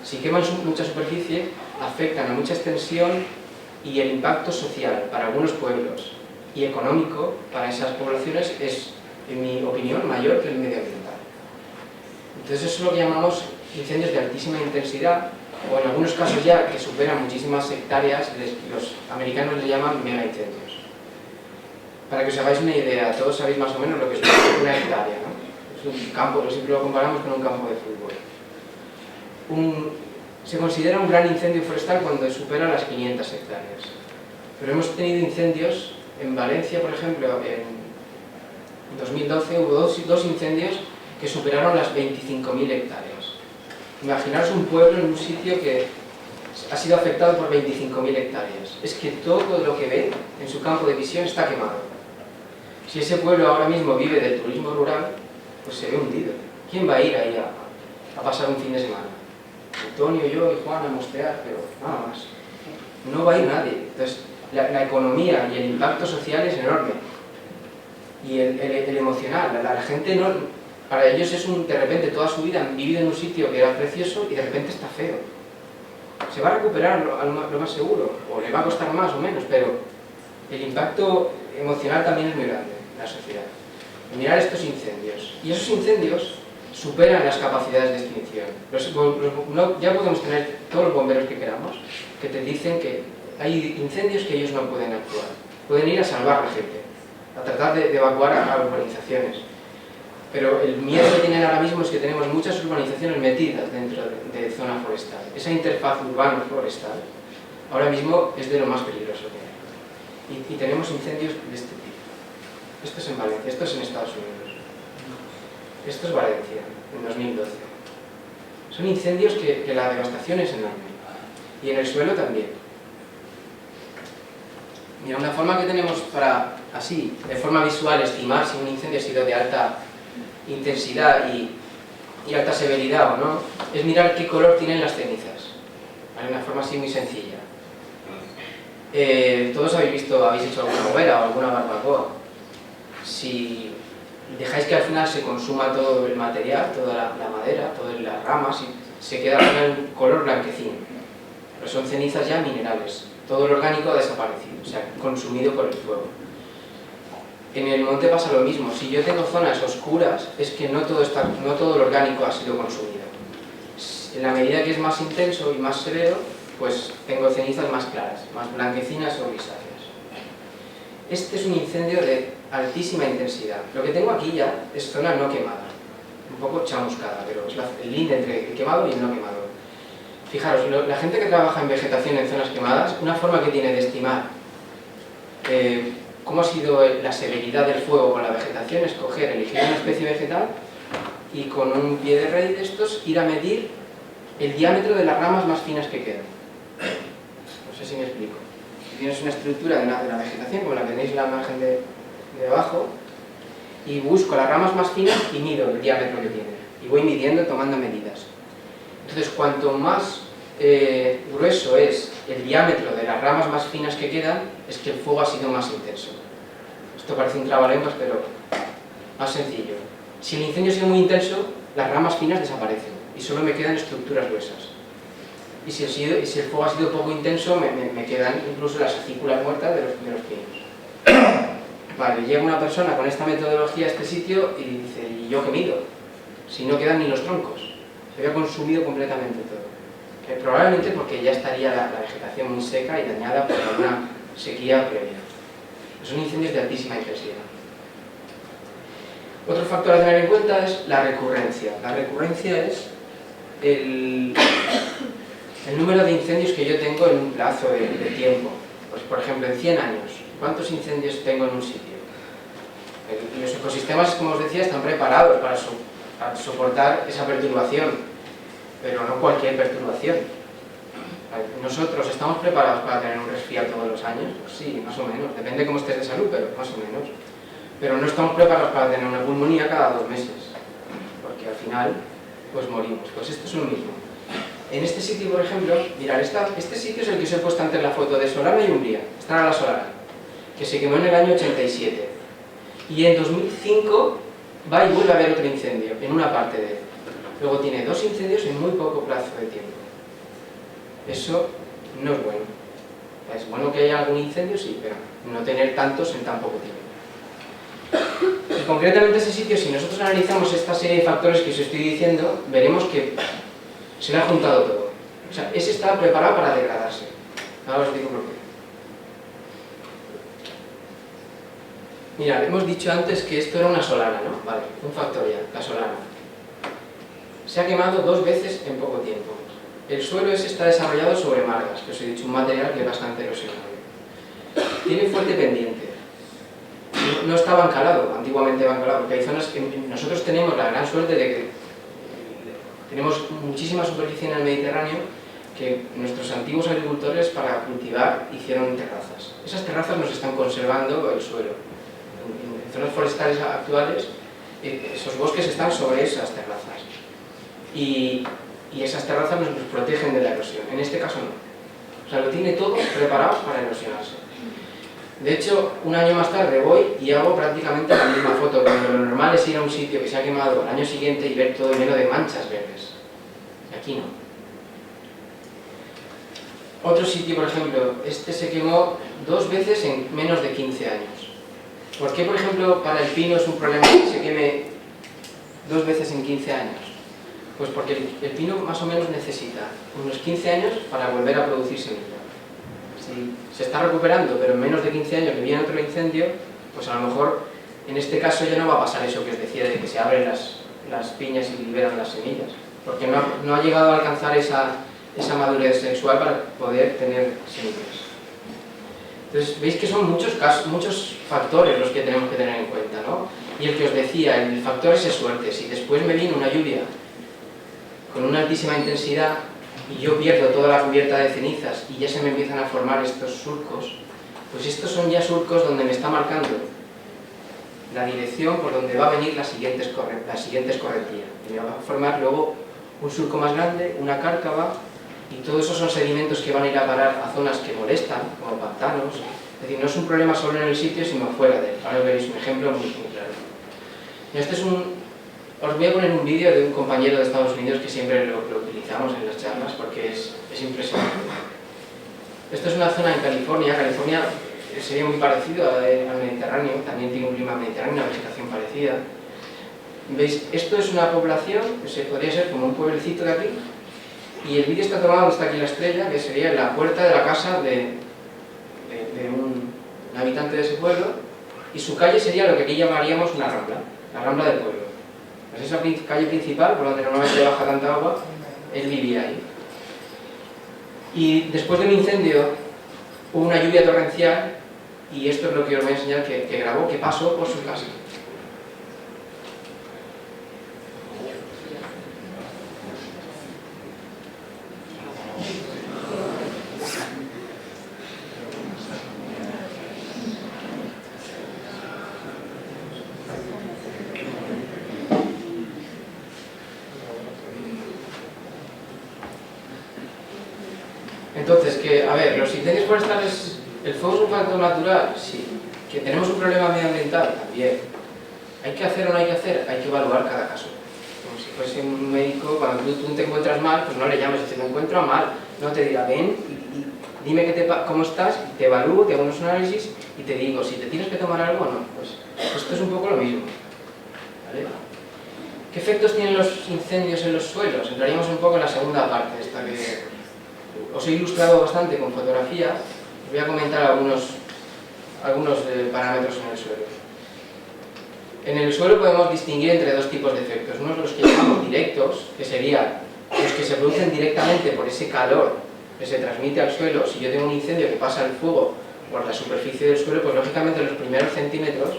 Si queman mucha superficie, afectan a mucha extensión, y el impacto social para algunos pueblos y económico para esas poblaciones es, en mi opinión, mayor que el medioambiental. Entonces eso es lo que llamamos incendios de altísima intensidad, o en algunos casos ya que superan muchísimas hectáreas, los americanos le llaman mega incendios. Para que os hagáis una idea, todos sabéis más o menos lo que es una hectárea, ¿no? Es un campo, siempre lo comparamos con un campo de fútbol. Se considera un gran incendio forestal cuando supera las 500 hectáreas. Pero hemos tenido incendios en Valencia, por ejemplo, en 2012 hubo dos incendios que superaron las 25.000 hectáreas. Imaginaos un pueblo en un sitio que ha sido afectado por 25.000 hectáreas. Es que todo lo que ve en su campo de visión está quemado. Si ese pueblo ahora mismo vive del turismo rural, pues se ve hundido. ¿Quién va a ir ahí a pasar un fin de semana? Antonio, yo y Juan a mostrear, pero nada más. No va a ir nadie. Entonces, la economía y el impacto social es enorme. Y el emocional, la gente no... Para ellos es de repente toda su vida han vivido en un sitio que era precioso y de repente está feo. Se va a recuperar lo más seguro, o le va a costar más o menos, pero el impacto emocional también es muy grande en la sociedad. Y mirar estos incendios. Y esos incendios superan las capacidades de extinción. Ya podemos tener todos los bomberos que queramos, que te dicen que hay incendios que ellos no pueden actuar. Pueden ir a salvar a la gente, a tratar de evacuar a urbanizaciones. Pero el miedo que tienen ahora mismo es que tenemos muchas urbanizaciones metidas dentro de zona forestal. Esa interfaz urbano-forestal ahora mismo es de lo más peligroso que hay. Y tenemos incendios de este tipo. Esto es en Valencia, esto es en Estados Unidos. Esto es Valencia, en 2012. Son incendios que la devastación es enorme. Y en el suelo también. Mira, una forma que tenemos para, así, de forma visual, estimar si un incendio ha sido de alta intensidad y alta severidad o no, es mirar qué color tienen las cenizas. ¿Vale? Una forma así muy sencilla. Todos habéis hecho alguna hoguera o alguna barbacoa. Si dejáis que al final se consuma todo el material, toda la madera, todas las ramas, y se queda al final un color blanquecino. Pero son cenizas ya minerales. Todo lo orgánico ha desaparecido, o sea, consumido por el fuego. En el monte pasa lo mismo. Si yo tengo zonas oscuras, es que no todo lo orgánico ha sido consumido. En la medida que es más intenso y más severo, pues tengo cenizas más claras, más blanquecinas o grisáceas. Este es un incendio de altísima intensidad. Lo que tengo aquí ya es zona no quemada, un poco chamuscada, pero es el linde entre el quemado y el no quemado. Fijaros, la gente que trabaja en vegetación en zonas quemadas, una forma que tiene de estimar cómo ha sido la severidad del fuego con la vegetación es elegir una especie vegetal y con un pie de rey de estos ir a medir el diámetro de las ramas más finas que quedan. No sé si me explico. Si tienes una estructura de la vegetación, como la que tenéis en la imagen de abajo, y busco las ramas más finas y mido el diámetro que tienen. Y voy midiendo, tomando medidas. Entonces, cuanto más grueso es el diámetro de las ramas más finas que quedan, es que el fuego ha sido más intenso. Esto parece un trabalenguas, pero más sencillo. Si el incendio ha sido muy intenso, las ramas finas desaparecen y solo me quedan estructuras gruesas. Y si el fuego ha sido poco intenso, me quedan incluso las acículas muertas de los pinos. Vale, llega una persona con esta metodología a este sitio y dice, ¿y yo qué mido? Si no quedan ni los troncos. Se había consumido completamente todo. Probablemente porque ya estaría la vegetación muy seca y dañada por alguna sequía previa. Son incendios de altísima intensidad. Otro factor a tener en cuenta es la recurrencia. La recurrencia es el número de incendios que yo tengo en un plazo de tiempo. Pues, por ejemplo, en 100 años, ¿cuántos incendios tengo en un sitio? Los ecosistemas, como os decía, están preparados para soportar esa perturbación, pero no cualquier perturbación. ¿Nosotros estamos preparados para tener un resfriado todos los años? Pues sí, más o menos. Depende de cómo estés de salud, pero más o menos. Pero no estamos preparados para tener una pulmonía cada 2 meses. Porque al final, pues morimos. Pues esto es lo mismo. En este sitio, por ejemplo, mirad, este sitio es el que os he puesto antes la foto de Solana y Umbría. Esta era la Solana, que se quemó en el año 87. Y en 2005 va y vuelve a haber otro incendio, en una parte de él. Luego tiene 2 incendios en muy poco plazo de tiempo. Eso no es bueno. Es bueno que haya algún incendio, sí, pero no tener tantos en tan poco tiempo. Y concretamente ese sitio, si nosotros analizamos esta serie de factores que os estoy diciendo, veremos que se le ha juntado todo. O sea, ese está preparado para degradarse. Ahora os digo por qué. Mirad, hemos dicho antes que esto era una solana, ¿no? Vale, un factorial, la solana. Se ha quemado 2 veces en poco tiempo. El suelo ese está desarrollado sobre margas, que os he dicho, un material que es bastante erosionable. Tiene fuerte pendiente. No está bancalado, antiguamente bancalado, porque hay zonas que nosotros tenemos la gran suerte de que tenemos muchísima superficie en el Mediterráneo que nuestros antiguos agricultores para cultivar hicieron terrazas. Esas terrazas nos están conservando el suelo. En zonas forestales actuales, esos bosques están sobre esas terrazas. Y esas terrazas nos protegen de la erosión. En este caso no. O sea, lo tiene todo preparado para erosionarse. De hecho, un año más tarde voy y hago prácticamente la misma foto, cuando lo normal es ir a un sitio que se ha quemado al año siguiente y ver todo lleno de manchas verdes. Y aquí no. Otro sitio, por ejemplo, este se quemó 2 veces en menos de 15 años. ¿Por qué, por ejemplo, para el pino es un problema que se queme 2 veces en 15 años? Pues porque el pino más o menos necesita unos 15 años para volver a producir semilla. Si se está recuperando, pero en menos de 15 años que viene otro incendio, pues a lo mejor en este caso ya no va a pasar eso que os decía de que se abren las piñas y liberan las semillas, porque no ha llegado a alcanzar esa madurez sexual para poder tener semillas. Entonces veis que son muchos factores los que tenemos que tener en cuenta, ¿no? Y el que os decía, el factor es suerte. Si después me viene una lluvia con una altísima intensidad y yo pierdo toda la cubierta de cenizas y ya se me empiezan a formar estos surcos, pues estos son ya surcos donde me está marcando la dirección por donde va a venir las siguientes correntías. Y me va a formar luego un surco más grande, una cárcava, y todo eso son sedimentos que van a ir a parar a zonas que molestan, como pantanos. Es decir, no es un problema solo en el sitio, sino fuera de él. Ahora veréis un ejemplo muy claro. Y este es os voy a poner un vídeo de un compañero de Estados Unidos que siempre lo utilizamos en las charlas porque es impresionante. Esto es una zona en California. California sería muy parecido al Mediterráneo, también tiene un clima mediterráneo, una vegetación parecida. ¿Veis? Esto es una población que podría ser como un pueblecito de aquí, y el vídeo está tomado, está aquí la estrella, que sería la puerta de la casa de un habitante de ese pueblo, y su calle sería lo que aquí llamaríamos una rambla, la rambla del pueblo. Pues esa calle principal, por donde normalmente baja tanta agua, él vivía ahí. Y después de un incendio hubo una lluvia torrencial, y esto es lo que os voy a enseñar que grabó, que pasó por su casa. Entonces, a ver, los incendios forestales, ¿el fuego es un factor natural? Sí. ¿Que tenemos un problema medioambiental? También. ¿Hay que hacer o no hay que hacer? Hay que evaluar cada caso. Como si fuese un médico, cuando tú te encuentras mal, pues no le llames, si te encuentro mal, no te diga, ven y dime cómo estás, te evalúo, te hago unos análisis y te digo si te tienes que tomar algo o no. Pues esto es un poco lo mismo. ¿Vale? ¿Qué efectos tienen los incendios en los suelos? Entraríamos un poco en la segunda parte, esta que os he ilustrado bastante con fotografía. Os voy a comentar algunos parámetros en el suelo. En el suelo podemos distinguir entre 2 tipos de efectos. Unos los que llamamos directos, que serían los que se producen directamente por ese calor que se transmite al suelo. Si yo tengo un incendio que pasa el fuego por la superficie del suelo, pues lógicamente los primeros centímetros,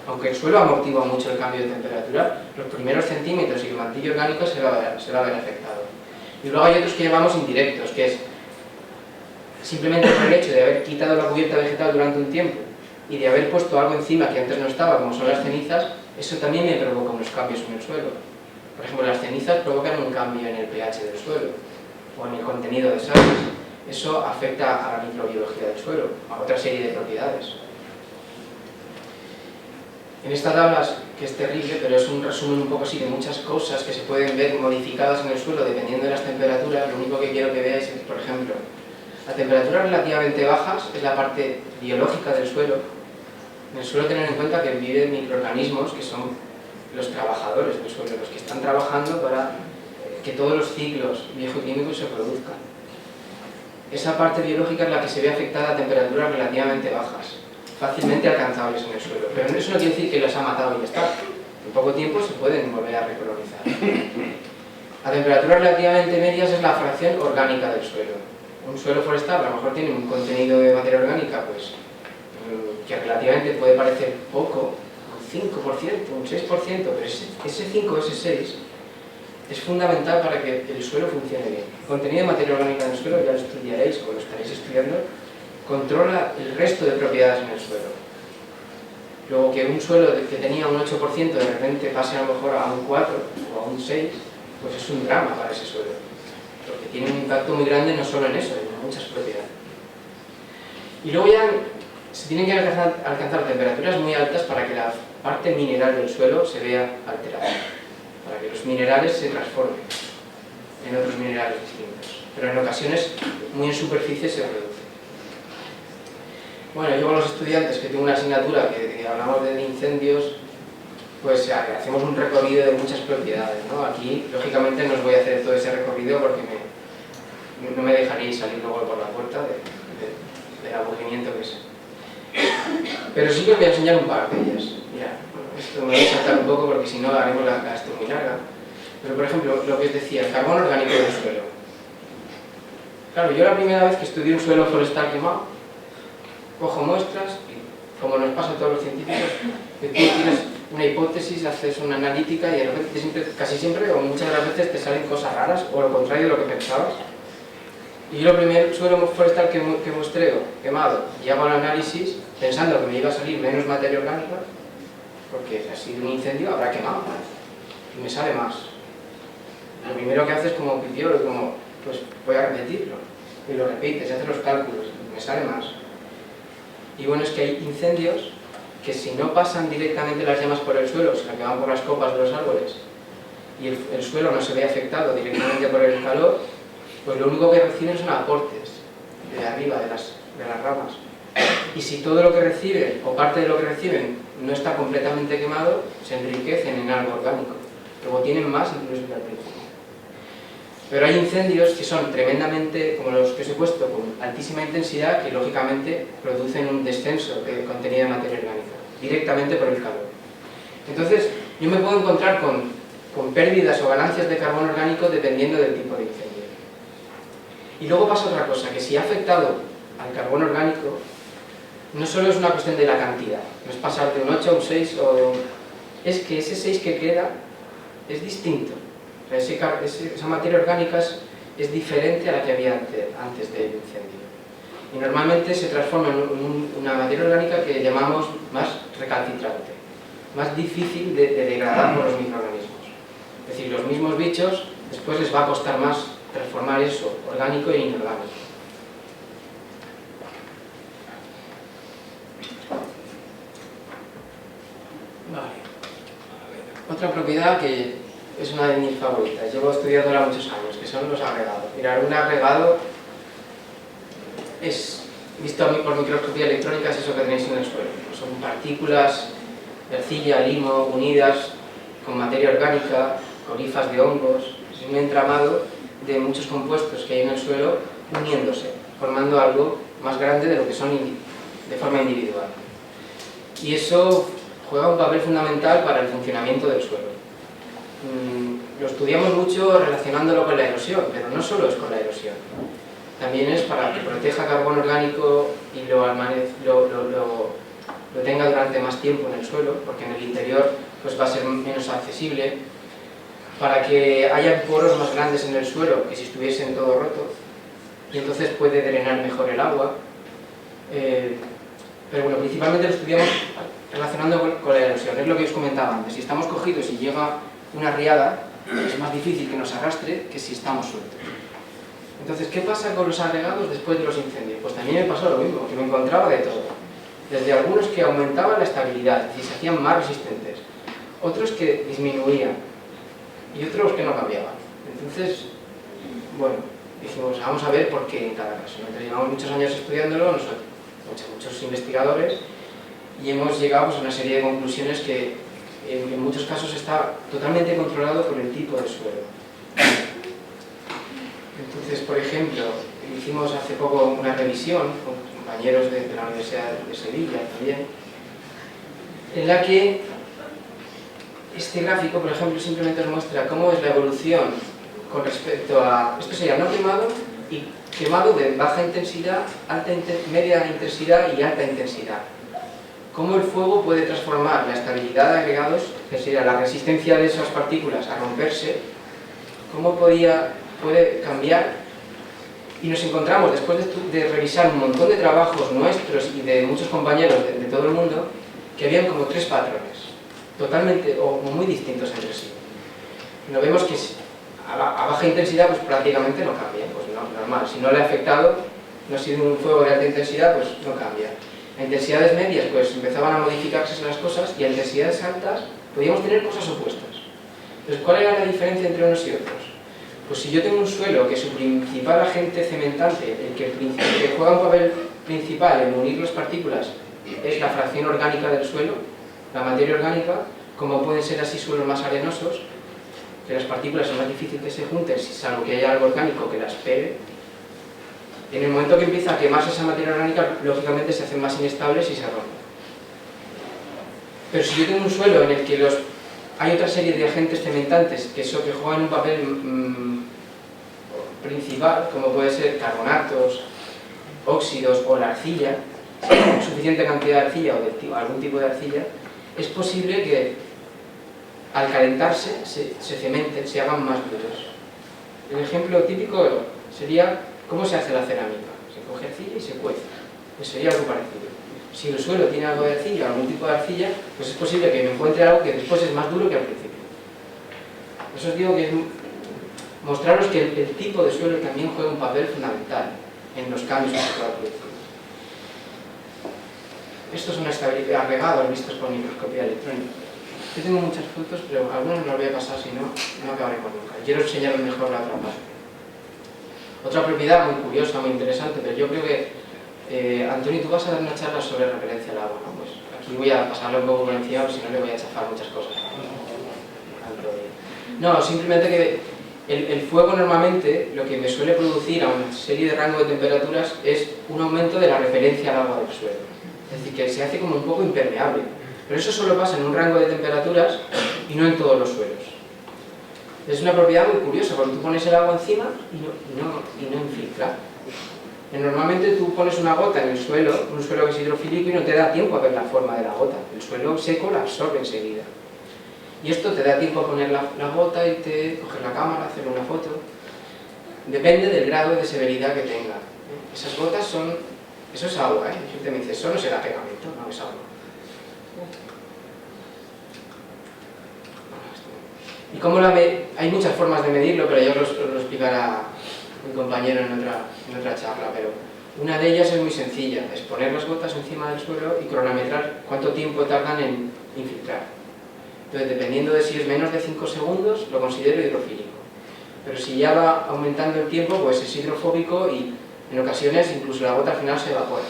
aunque el suelo amortigua mucho el cambio de temperatura, los primeros centímetros y el mantillo orgánico se va a ver afectado. Y luego hay otros que llamamos indirectos, que es simplemente por el hecho de haber quitado la cubierta vegetal durante un tiempo y de haber puesto algo encima que antes no estaba, como son las cenizas, eso también me provoca unos cambios en el suelo. Por ejemplo, las cenizas provocan un cambio en el pH del suelo o en el contenido de sales. Eso afecta a la microbiología del suelo, a otra serie de propiedades. En esta tabla, que es terrible, pero es un resumen un poco así de muchas cosas que se pueden ver modificadas en el suelo dependiendo de las temperaturas, lo único que quiero que veáis es, por ejemplo, a temperaturas relativamente bajas es la parte biológica del suelo. En el suelo tener en cuenta que viven microorganismos que son los trabajadores del suelo, los que están trabajando para que todos los ciclos biogeoquímicos se produzcan. Esa parte biológica es la que se ve afectada a temperaturas relativamente bajas, fácilmente alcanzables en el suelo. Pero eso no quiere decir que las ha matado y ya está. En poco tiempo se pueden volver a recolonizar. A temperaturas relativamente medias es la fracción orgánica del suelo. Un suelo forestal a lo mejor tiene un contenido de materia orgánica pues, que relativamente puede parecer poco, un 5%, un 6%, pero ese 5 o ese 6 es fundamental para que el suelo funcione bien. El contenido de materia orgánica en el suelo, ya lo estudiaréis o lo estaréis estudiando, controla el resto de propiedades en el suelo. Luego que un suelo que tenía un 8% de repente pase a lo mejor a un 4 o a un 6, pues es un drama para ese suelo. Porque tiene un impacto muy grande no solo en eso, sino en muchas propiedades. Y luego ya se tienen que alcanzar temperaturas muy altas para que la parte mineral del suelo se vea alterada, para que los minerales se transformen en otros minerales distintos. Pero en ocasiones, muy en superficie, se reduce. Bueno, yo con los estudiantes, que tengo una asignatura que hablamos de incendios, pues hacemos un recorrido de muchas propiedades, ¿no? Aquí, lógicamente, no os voy a hacer todo ese recorrido porque no me dejaríais salir luego por la puerta del aburrimiento que es. Pero sí que os voy a enseñar un par de ellas. Mira, esto me voy a saltar un poco porque si no haremos esto muy larga. Pero, por ejemplo, lo que os decía, el carbono orgánico del suelo. Claro, yo la primera vez que estudié un suelo forestal quemado, cojo muestras y, como nos pasa a todos los científicos, que tú tienes una hipótesis, haces una analítica y de repente casi siempre o muchas de las veces te salen cosas raras o lo contrario de lo que pensabas. Y yo lo primer suelo forestal que muestreo quemado y hago el análisis pensando que me iba a salir menos materia orgánica porque ha sido un incendio, habrá quemado y me sale más. Lo primero que haces como pipiolo es como, pues voy a repetirlo y lo repites, haces los cálculos y me sale más. Y bueno, es que hay incendios que si no pasan directamente las llamas por el suelo, sino que van por las copas de los árboles y el suelo no se ve afectado directamente por el calor, pues lo único que reciben son aportes de arriba de las ramas. Y si todo lo que reciben, o parte de lo que reciben, no está completamente quemado, se enriquecen en algo orgánico. Luego tienen más incluso que al principio. Pero hay incendios que son tremendamente, como los que os he puesto, con altísima intensidad, que lógicamente producen un descenso de contenido de materia orgánica, directamente por el calor. Entonces, yo me puedo encontrar con pérdidas o ganancias de carbono orgánico dependiendo del tipo de incendio. Y luego pasa otra cosa, que si ha afectado al carbono orgánico, no solo es una cuestión de la cantidad, no es pasar de un 8 a un 6 o de un... es que ese 6 que queda es distinto. O sea, esa materia orgánica es diferente a la que había antes del incendio. Y normalmente se transforma en una materia orgánica que llamamos más recalcitrante, más difícil de degradar por los microorganismos. Es decir, los mismos bichos después les va a costar más transformar eso, orgánico e inorgánico. Vale. Otra propiedad que es una de mis favoritas, llevo estudiándola muchos años, que son los agregados. Mirad, un agregado es, visto por microscopía electrónica, es eso que tenéis en el suelo. Son partículas de arcilla, limo, unidas con materia orgánica, con hifas de hongos. Es un entramado de muchos compuestos que hay en el suelo uniéndose, formando algo más grande de lo que son de forma individual. Y eso juega un papel fundamental para el funcionamiento del suelo. Lo estudiamos mucho relacionándolo con la erosión, pero no solo es con la erosión. También es para que proteja carbono orgánico y lo tenga durante más tiempo en el suelo, porque en el interior pues va a ser menos accesible, para que haya poros más grandes en el suelo que si estuviesen todo roto, y entonces puede drenar mejor el agua. Pero bueno, principalmente lo estudiamos relacionando con la erosión. Es lo que os comentaba antes. Si estamos cogidos y llega una riada, es más difícil que nos arrastre que si estamos sueltos. Entonces, ¿qué pasa con los agregados después de los incendios? Pues también me pasó lo mismo, que me encontraba de todo. Desde algunos que aumentaban la estabilidad y se hacían más resistentes, otros que disminuían y otros que no cambiaban. Entonces, bueno, dijimos, vamos a ver por qué en cada caso. Entonces, llevamos muchos años estudiándolo, nosotros, muchos investigadores, y hemos llegado pues, a una serie de conclusiones que en muchos casos está totalmente controlado por el tipo de suelo. Entonces, por ejemplo, hicimos hace poco una revisión con compañeros de la Universidad de Sevilla también, en la que este gráfico, por ejemplo, simplemente nos muestra cómo es la evolución con respecto a, esto sería no quemado y quemado de baja intensidad, media intensidad y alta intensidad. Cómo el fuego puede transformar la estabilidad de agregados, que sería la resistencia de esas partículas a romperse, cómo puede cambiar. Y nos encontramos, después de revisar un montón de trabajos nuestros y de muchos compañeros de todo el mundo, que habían como 3 patrones, totalmente o muy distintos entre sí. Y nos vemos que a baja intensidad pues prácticamente no cambia, pues no, normal. Si no le ha afectado, no ha sido un fuego de alta intensidad, pues no cambia. A intensidades medias pues empezaban a modificarse las cosas y a intensidades altas podíamos tener cosas opuestas. Entonces, ¿cuál era la diferencia entre unos y otros? Pues si yo tengo un suelo que su principal agente cementante, el que juega un papel principal en unir las partículas, es la fracción orgánica del suelo, la materia orgánica, como pueden ser así suelos más arenosos, que las partículas es más difícil que se junten, salvo que haya algo orgánico que las pegue. En el momento que empieza a quemarse esa materia orgánica, lógicamente se hacen más inestables y se rompen. Pero si yo tengo un suelo en el que hay otra serie de agentes cementantes que juegan un papel principal, como puede ser carbonatos, óxidos o la arcilla, suficiente cantidad de arcilla o algún tipo de arcilla, es posible que al calentarse se cementen, se hagan más duros. El ejemplo típico sería cómo se hace la cerámica. Se coge arcilla y se cuece. Pues sería algo parecido. Si el suelo tiene algo de arcilla o algún tipo de arcilla, pues es posible que me encuentre algo que después es más duro que al principio. Por eso os digo que es mostraros que el tipo de suelo también juega un papel fundamental en los cambios que se pueda producir. Estos son agregados vistos por microscopía electrónica. Yo tengo muchas fotos, pero algunas no las voy a pasar, si no, no acabaremos nunca. Quiero enseñaros mejor la otra parte. Otra propiedad muy curiosa, muy interesante, pero yo creo que Antonio, tú vas a dar una charla sobre repelencia al agua, ¿no? Pues aquí voy a pasarlo un poco por encima, si no le voy a chafar muchas cosas. No, simplemente que el fuego normalmente lo que me suele producir a una serie de rangos de temperaturas es un aumento de la repelencia al agua del suelo. Es decir, que se hace como un poco impermeable. Pero eso solo pasa en un rango de temperaturas y no en todos los suelos. Es una propiedad muy curiosa, porque tú pones el agua encima y no infiltra. Normalmente tú pones una gota en el suelo, un suelo que es hidrofílico, y no te da tiempo a ver la forma de la gota. El suelo seco la absorbe enseguida. Y esto te da tiempo a poner la gota y coger la cámara, hacer una foto. Depende del grado de severidad que tenga. Esas gotas son... Eso es agua, ¿eh? La gente me dice, eso no será pegamento, no es agua. ¿Y cómo hay muchas formas de medirlo, pero yo os lo explicará mi compañero en otra charla, pero una de ellas es muy sencilla, es poner las gotas encima del suelo y cronometrar cuánto tiempo tardan en infiltrar. Entonces, dependiendo de si es menos de 5 segundos, lo considero hidrofílico. Pero si ya va aumentando el tiempo, pues es hidrofóbico y en ocasiones incluso la gota al final se evapora.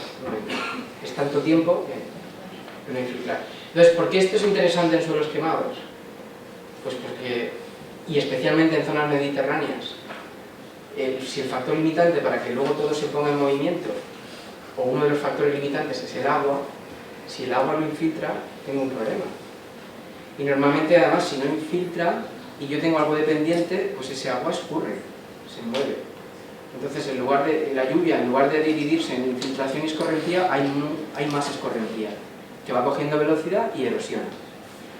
Es tanto tiempo que no infiltrar. Entonces, ¿por qué esto es interesante en suelos quemados? Pues porque, y especialmente en zonas mediterráneas, si el factor limitante para que luego todo se ponga en movimiento, o uno de los factores limitantes es el agua, si el agua lo infiltra, tengo un problema. Y normalmente, además, si no infiltra y yo tengo algo de pendiente, pues ese agua escurre, se mueve. Entonces, en lugar de la lluvia, en lugar de dividirse en infiltración y escorrentía, hay más escorrentía, que va cogiendo velocidad y erosiona.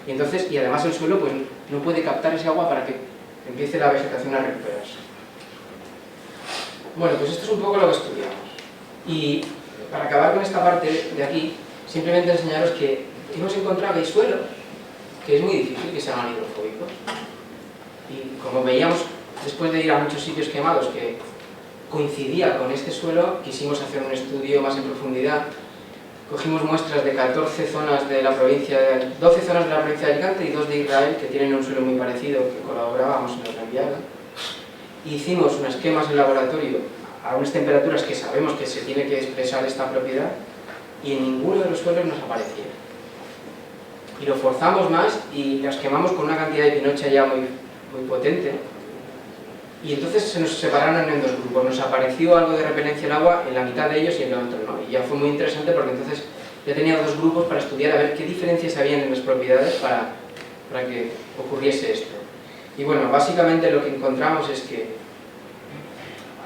Y entonces, y además el suelo pues, no puede captar ese agua para que empiece la vegetación a recuperarse. Bueno, pues esto es un poco lo que estudiamos. Y para acabar con esta parte de aquí, simplemente enseñaros que hemos encontrado que hay suelo, que es muy difícil que sean hidrofóbicos. Y como veíamos, después de ir a muchos sitios quemados que coincidía con este suelo, quisimos hacer un estudio más en profundidad. Cogimos muestras de 14 zonas de la provincia, 12 zonas de la provincia de Alicante y 2 de Israel, que tienen un suelo muy parecido, que colaborábamos en lo que enviaban. Hicimos unos esquemas en laboratorio a unas temperaturas que sabemos que se tiene que expresar esta propiedad, y en ninguno de los suelos nos aparecía. Y lo forzamos más y las quemamos con una cantidad de pinocha ya muy potente. Y entonces se nos separaron en dos grupos. Nos apareció algo de repelencia al agua en la mitad de ellos y en el otro no. Y ya fue muy interesante porque entonces ya tenía dos grupos para estudiar a ver qué diferencias habían en las propiedades para que ocurriese esto. Y bueno, básicamente lo que encontramos es que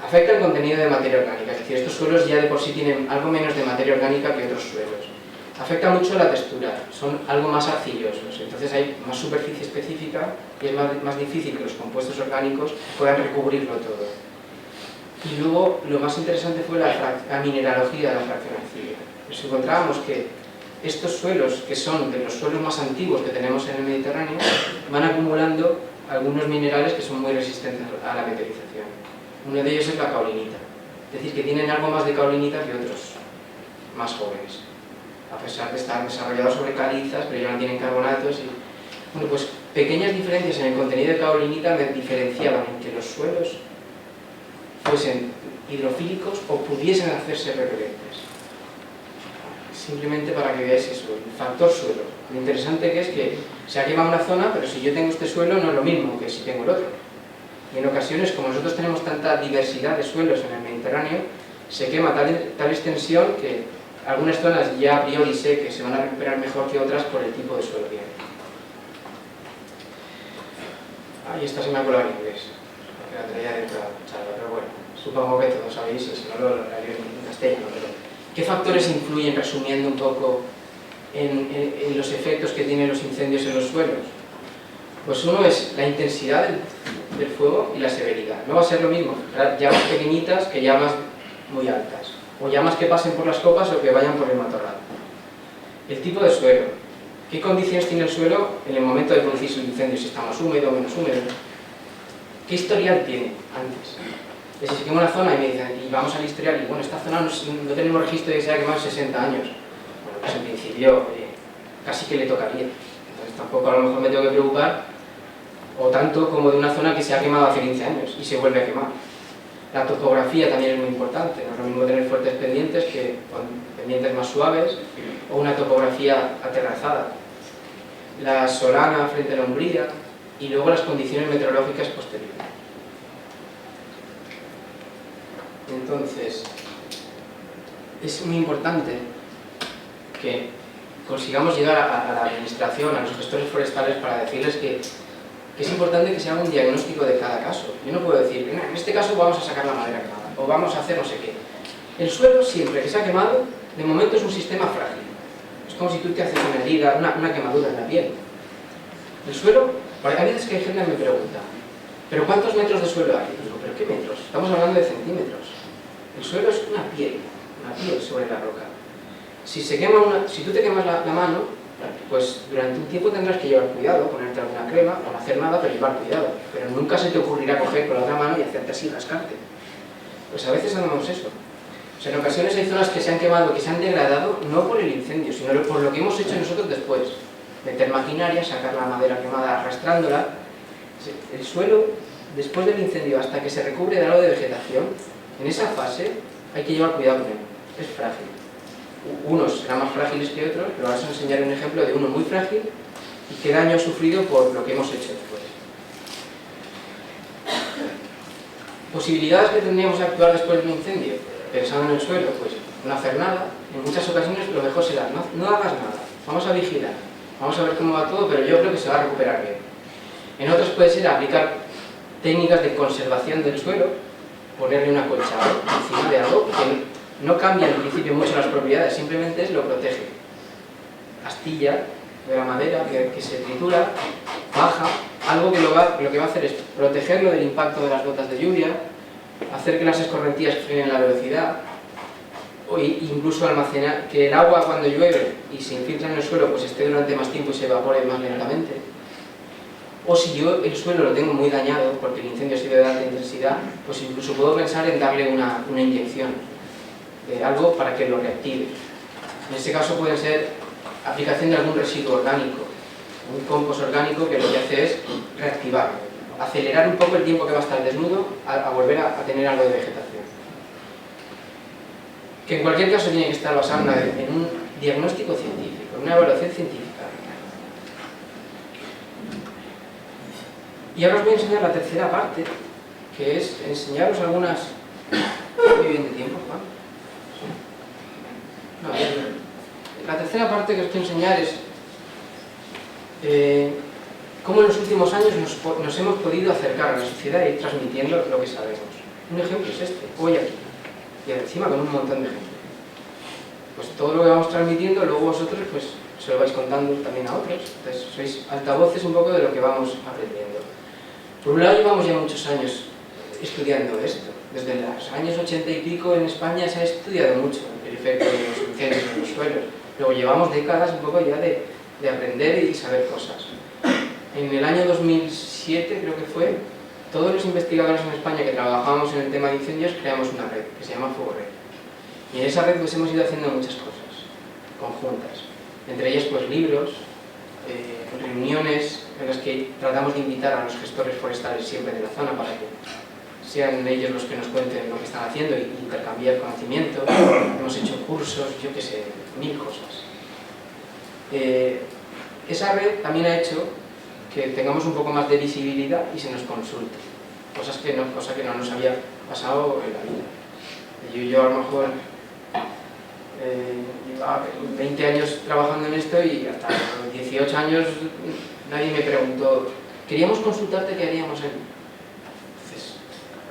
afecta el contenido de materia orgánica. Es decir, estos suelos ya de por sí tienen algo menos de materia orgánica que otros suelos. Afecta mucho la textura, son algo más arcillosos, entonces hay más superficie específica y es más difícil que los compuestos orgánicos puedan recubrirlo todo. Y luego lo más interesante fue la mineralogía de la fracción arcilla. Nos encontrábamos que estos suelos, que son de los suelos más antiguos que tenemos en el Mediterráneo, van acumulando algunos minerales que son muy resistentes a la meteorización. Uno de ellos es la caolinita, es decir, que tienen algo más de caolinita que otros más jóvenes, a pesar de estar desarrollados sobre calizas, pero ya no tienen carbonatos. Y, bueno, pues pequeñas diferencias en el contenido de caolinita me diferenciaban en que los suelos fuesen hidrofílicos o pudiesen hacerse repelentes. Simplemente para que veáis eso, el factor suelo. Lo interesante que es que se ha quemado una zona, pero si yo tengo este suelo no es lo mismo que si tengo el otro. Y en ocasiones, como nosotros tenemos tanta diversidad de suelos en el Mediterráneo, se quema tal extensión que algunas zonas ya a priori sé que se van a recuperar mejor que otras por el tipo de suelo que hay. Ahí esta se me ha colado en inglés, porque la traía dentro de la charla, pero bueno, supongo que todos sabéis, y si no lo haré en castellano. Pero ¿qué factores influyen, resumiendo un poco, en los efectos que tienen los incendios en los suelos? Pues uno es la intensidad del fuego y la severidad. No va a ser lo mismo llamas pequeñitas que llamas muy altas, o llamas que pasen por las copas o que vayan por el matorral. El tipo de suelo. ¿Qué condiciones tiene el suelo en el momento de producirse el incendio? Si está más húmedo o menos húmedo. ¿Qué historial tiene antes? Es decir, si quemo una zona y me dicen, y vamos al historial, y bueno, esta zona no tenemos registro de que se haya quemado 60 años. Bueno, pues en principio casi que le tocaría. Entonces tampoco a lo mejor me tengo que preocupar, o tanto como de una zona que se ha quemado hace 15 años y se vuelve a quemar. La topografía también es muy importante, no es lo mismo tener fuertes pendientes que con pendientes más suaves, o una topografía aterrazada. La solana frente a la umbría, y luego las condiciones meteorológicas posteriores. Entonces, es muy importante que consigamos llegar a la administración, a los gestores forestales, para decirles que es importante que se haga un diagnóstico de cada caso. Yo no puedo decir, en este caso vamos a sacar la madera quemada, o vamos a hacer no sé qué. El suelo, siempre que se ha quemado, de momento es un sistema frágil. Es como si tú te haces una herida, una quemadura en la piel. El suelo, porque a veces que hay gente que me pregunta, ¿pero cuántos metros de suelo hay? Y digo, ¿pero qué metros? Estamos hablando de centímetros. El suelo es una piel sobre la roca. Si tú te quemas la mano, pues durante un tiempo tendrás que llevar cuidado, ponerte alguna crema, o no hacer nada, pero llevar cuidado. Pero nunca se te ocurrirá coger con la otra mano y hacerte así, rascarte. Pues a veces hacemos eso. O sea, en ocasiones hay zonas que se han quemado, que se han degradado, no por el incendio, sino por lo que hemos hecho nosotros después. Meter maquinaria, sacar la madera quemada arrastrándola. El suelo, después del incendio, hasta que se recubre de algo de vegetación, en esa fase hay que llevar cuidado con él. Es frágil. Unos serán más frágiles que otros, pero ahora os enseñaré un ejemplo de uno muy frágil y qué daño ha sufrido por lo que hemos hecho después. Posibilidades que tendríamos de actuar después de un incendio, pensando en el suelo, pues no hacer nada. En muchas ocasiones lo mejor será, no hagas nada, vamos a vigilar, vamos a ver cómo va todo, pero yo creo que se va a recuperar bien. En otras puede ser aplicar técnicas de conservación del suelo, ponerle un acolchado encima de algo que no cambia en principio mucho las propiedades, simplemente lo protege. Astilla de la madera que se tritura, baja, algo que lo que va a hacer es protegerlo del impacto de las gotas de lluvia, hacer que las escorrentías frenen la velocidad, o incluso almacenar, que el agua cuando llueve y se infiltra en el suelo pues esté durante más tiempo y se evapore más lentamente. O si yo el suelo lo tengo muy dañado porque el incendio ha sido de alta intensidad, pues incluso puedo pensar en darle una inyección de algo para que lo reactive. En este caso puede ser aplicación de algún residuo orgánico, un compost orgánico que lo que hace es reactivar, acelerar un poco el tiempo que va a estar desnudo a volver a tener algo de vegetación. Que en cualquier caso tiene que estar basado en un diagnóstico científico, en una evaluación científica. Y ahora os voy a enseñar la tercera parte, que es enseñaros algunas... Muy bien de tiempo, Juan. No, la tercera parte que os quiero enseñar es cómo en los últimos años nos hemos podido acercar a la sociedad y ir transmitiendo lo que sabemos. Un ejemplo es este, hoy aquí, y encima con un montón de gente. Pues todo lo que vamos transmitiendo, luego vosotros pues se lo vais contando también a otros. Entonces sois altavoces un poco de lo que vamos aprendiendo. Por un lado llevamos ya muchos años estudiando esto. Desde los años 80 y pico en España se ha estudiado mucho el efecto de los incendios en los suelos. Luego llevamos décadas un poco ya de aprender y saber cosas. En el año 2007 creo que fue, todos los investigadores en España que trabajábamos en el tema de incendios creamos una red que se llama Fuego Red. Y en esa red pues hemos ido haciendo muchas cosas conjuntas. Entre ellas pues libros, reuniones en las que tratamos de invitar a los gestores forestales siempre de la zona para que sean ellos los que nos cuenten lo que están haciendo y intercambiar conocimiento. Hemos hecho cursos, yo qué sé, 1000 cosas. Esa red también ha hecho que tengamos un poco más de visibilidad y se nos consulte, cosa que no nos había pasado en la vida. Yo a lo mejor llevaba 20 años trabajando en esto y hasta los 18 años nadie me preguntó, queríamos consultarte qué haríamos en... Entonces,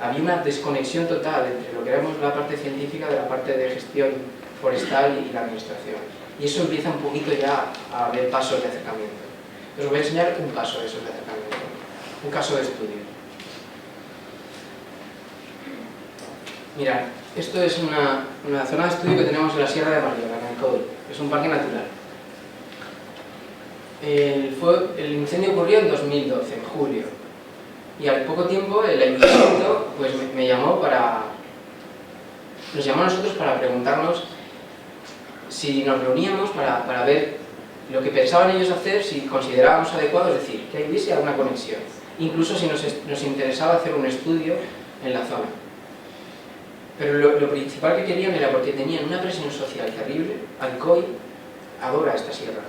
había una desconexión total entre lo que éramos la parte científica de la parte de gestión forestal y la administración. Y eso empieza un poquito ya a haber pasos de acercamiento. Os voy a enseñar un paso de esos de acercamiento, un caso de estudio. Mirad, esto es una zona de estudio que tenemos en la Sierra de Mariola, en el Coll. Es un parque natural. El incendio ocurrió en 2012, en julio. Y al poco tiempo el ayuntamiento pues, me llamó nos llamó a nosotros para preguntarnos si nos reuníamos para ver lo que pensaban ellos hacer, si considerábamos adecuado, es decir, que hubiese alguna conexión. Incluso si nos interesaba hacer un estudio en la zona. Pero lo principal que querían era porque tenían una presión social terrible. Alcoy adora esta sierra.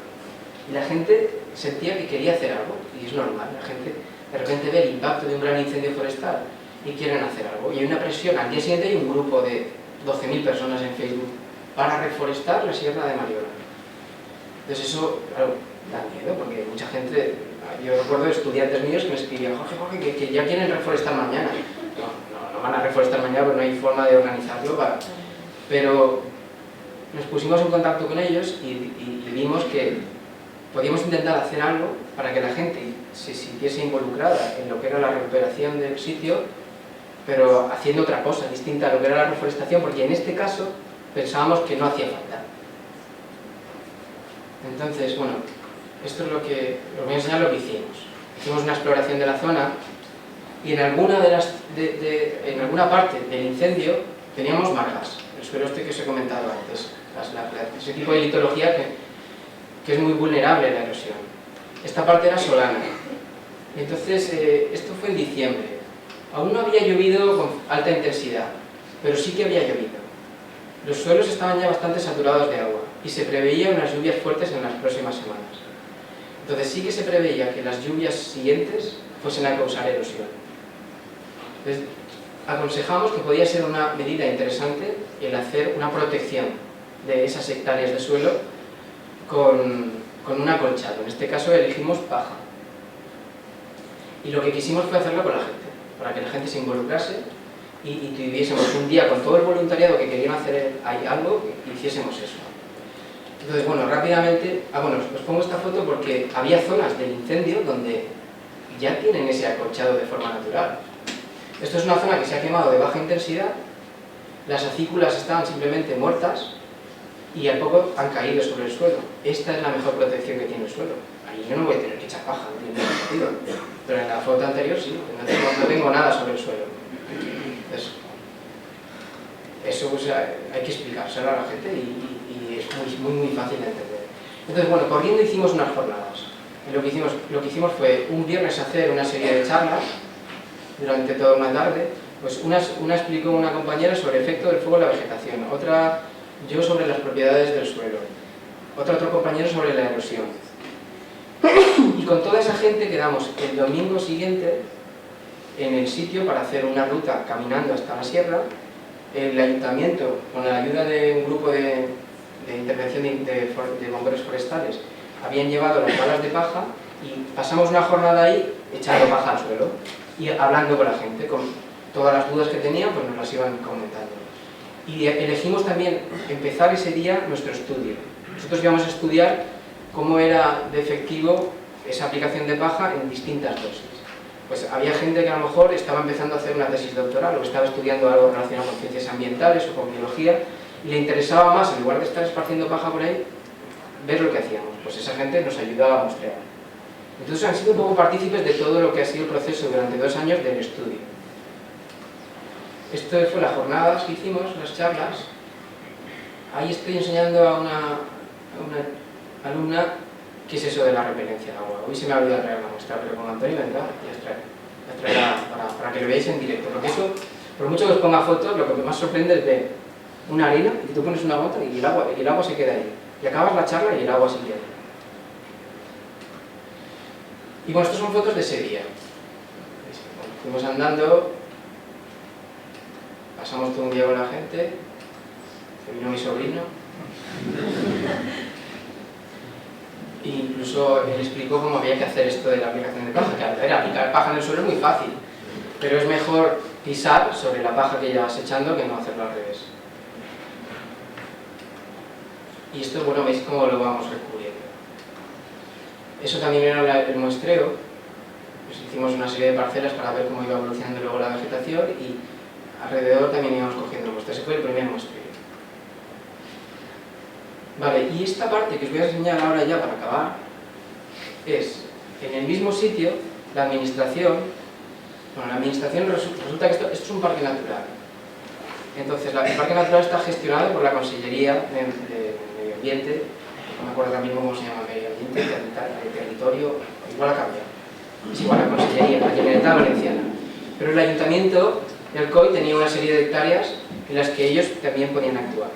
Y la gente sentía que quería hacer algo, y es normal. La gente de repente ve el impacto de un gran incendio forestal y quieren hacer algo. Y hay una presión. Al día siguiente hay un grupo de 12.000 personas en Facebook para reforestar la Sierra de Mariola. Entonces eso, claro, da miedo, porque mucha gente... Yo recuerdo de estudiantes míos que me escribían, Jorge, que ya quieren reforestar mañana. No van a reforestar mañana porque no hay forma de organizarlo Pero nos pusimos en contacto con ellos y vimos que podíamos intentar hacer algo para que la gente se sintiese involucrada en lo que era la recuperación del sitio, pero haciendo otra cosa distinta a lo que era la reforestación, porque en este caso pensábamos que no hacía falta. Entonces, bueno, esto es lo que os voy a enseñar lo que hicimos. Hicimos una exploración de la zona y en alguna en alguna parte del incendio teníamos margas, el suelo este que os he comentado antes, ese tipo de litología que es muy vulnerable a la erosión. Esta parte era solana. Entonces, esto fue en diciembre. Aún no había llovido con alta intensidad, pero sí que había llovido. Los suelos estaban ya bastante saturados de agua y se preveían unas lluvias fuertes en las próximas semanas. Entonces sí que se preveía que las lluvias siguientes fuesen a causar erosión. Entonces, aconsejamos que podía ser una medida interesante el hacer una protección de esas hectáreas de suelo con un acolchado. En este caso elegimos paja. Y lo que quisimos fue hacerlo con la gente, para que la gente se involucrase y tuviésemos un día con todo el voluntariado que querían hacer ahí algo y hiciésemos eso. Entonces, bueno, rápidamente... os pongo esta foto porque había zonas del incendio donde ya tienen ese acolchado de forma natural. Esto es una zona que se ha quemado de baja intensidad, las acículas estaban simplemente muertas y al poco han caído sobre el suelo. Esta es la mejor protección que tiene el suelo. Ahí yo no voy a tener que echar paja, no tiene sentido. Pero en la foto anterior sí, no tengo nada sobre el suelo. Entonces, eso pues, hay que explicárselo a la gente y es muy fácil de entender. Entonces, bueno, corriendo hicimos unas jornadas. Y lo que hicimos fue un viernes hacer una serie de charlas durante toda una tarde. Pues una explicó una compañera sobre el efecto del fuego en la vegetación, otra yo sobre las propiedades del suelo, otro compañero sobre la erosión. Y con toda esa gente quedamos el domingo siguiente en el sitio para hacer una ruta caminando hasta la sierra. El ayuntamiento, con la ayuda de un grupo de intervención de bomberos forestales, habían llevado las balas de paja y pasamos una jornada ahí echando paja al suelo y hablando con la gente, con todas las dudas que tenían, pues nos las iban comentando. Y elegimos también empezar ese día nuestro estudio. Nosotros íbamos a estudiar cómo era de efectivo esa aplicación de paja en distintas dosis. Pues había gente que a lo mejor estaba empezando a hacer una tesis doctoral o estaba estudiando algo relacionado con ciencias ambientales o con biología y le interesaba más, en lugar de estar esparciendo paja por ahí, ver lo que hacíamos. Pues esa gente nos ayudaba a mostrar. Entonces han sido un poco partícipes de todo lo que ha sido el proceso durante 2 años del estudio. Esto fue las jornadas que hicimos, las charlas. Ahí estoy enseñando a una alumna qué es eso de la repelencia al agua. Hoy se me ha olvidado traer la muestra, pero con Antonio vendrá y las traerá para que lo veáis en directo. Porque eso, por mucho que os ponga fotos, lo que más sorprende es ver una arena y tú pones una gota y el agua se queda ahí. Y acabas la charla y el agua sigue ahí. Y bueno, estas son fotos de ese día. Fuimos andando, pasamos todo un día con la gente, vino mi sobrino. E incluso él explicó cómo había que hacer esto de la aplicación de paja, que aplicar paja en el suelo es muy fácil, pero es mejor pisar sobre la paja que ya vas echando que no hacerlo al revés. Y esto, bueno, veis cómo lo vamos descubriendo. Eso también era el muestreo. Pues hicimos una serie de parcelas para ver cómo iba evolucionando luego la vegetación y alrededor también íbamos cogiendo muestras. Ese fue el primer muestreo. Vale, y esta parte que os voy a enseñar ahora ya para acabar es, en el mismo sitio, la administración. Bueno, la administración resulta que esto es un parque natural. Entonces, el parque natural está gestionado por la Consellería de Medio Ambiente, no me acuerdo ahora mismo cómo se llama, Medio Ambiente, Territorio, igual ha cambiado. Es igual, la Consellería, la Generalitat Valenciana. Pero el Ayuntamiento del COI tenía una serie de hectáreas en las que ellos también podían actuar.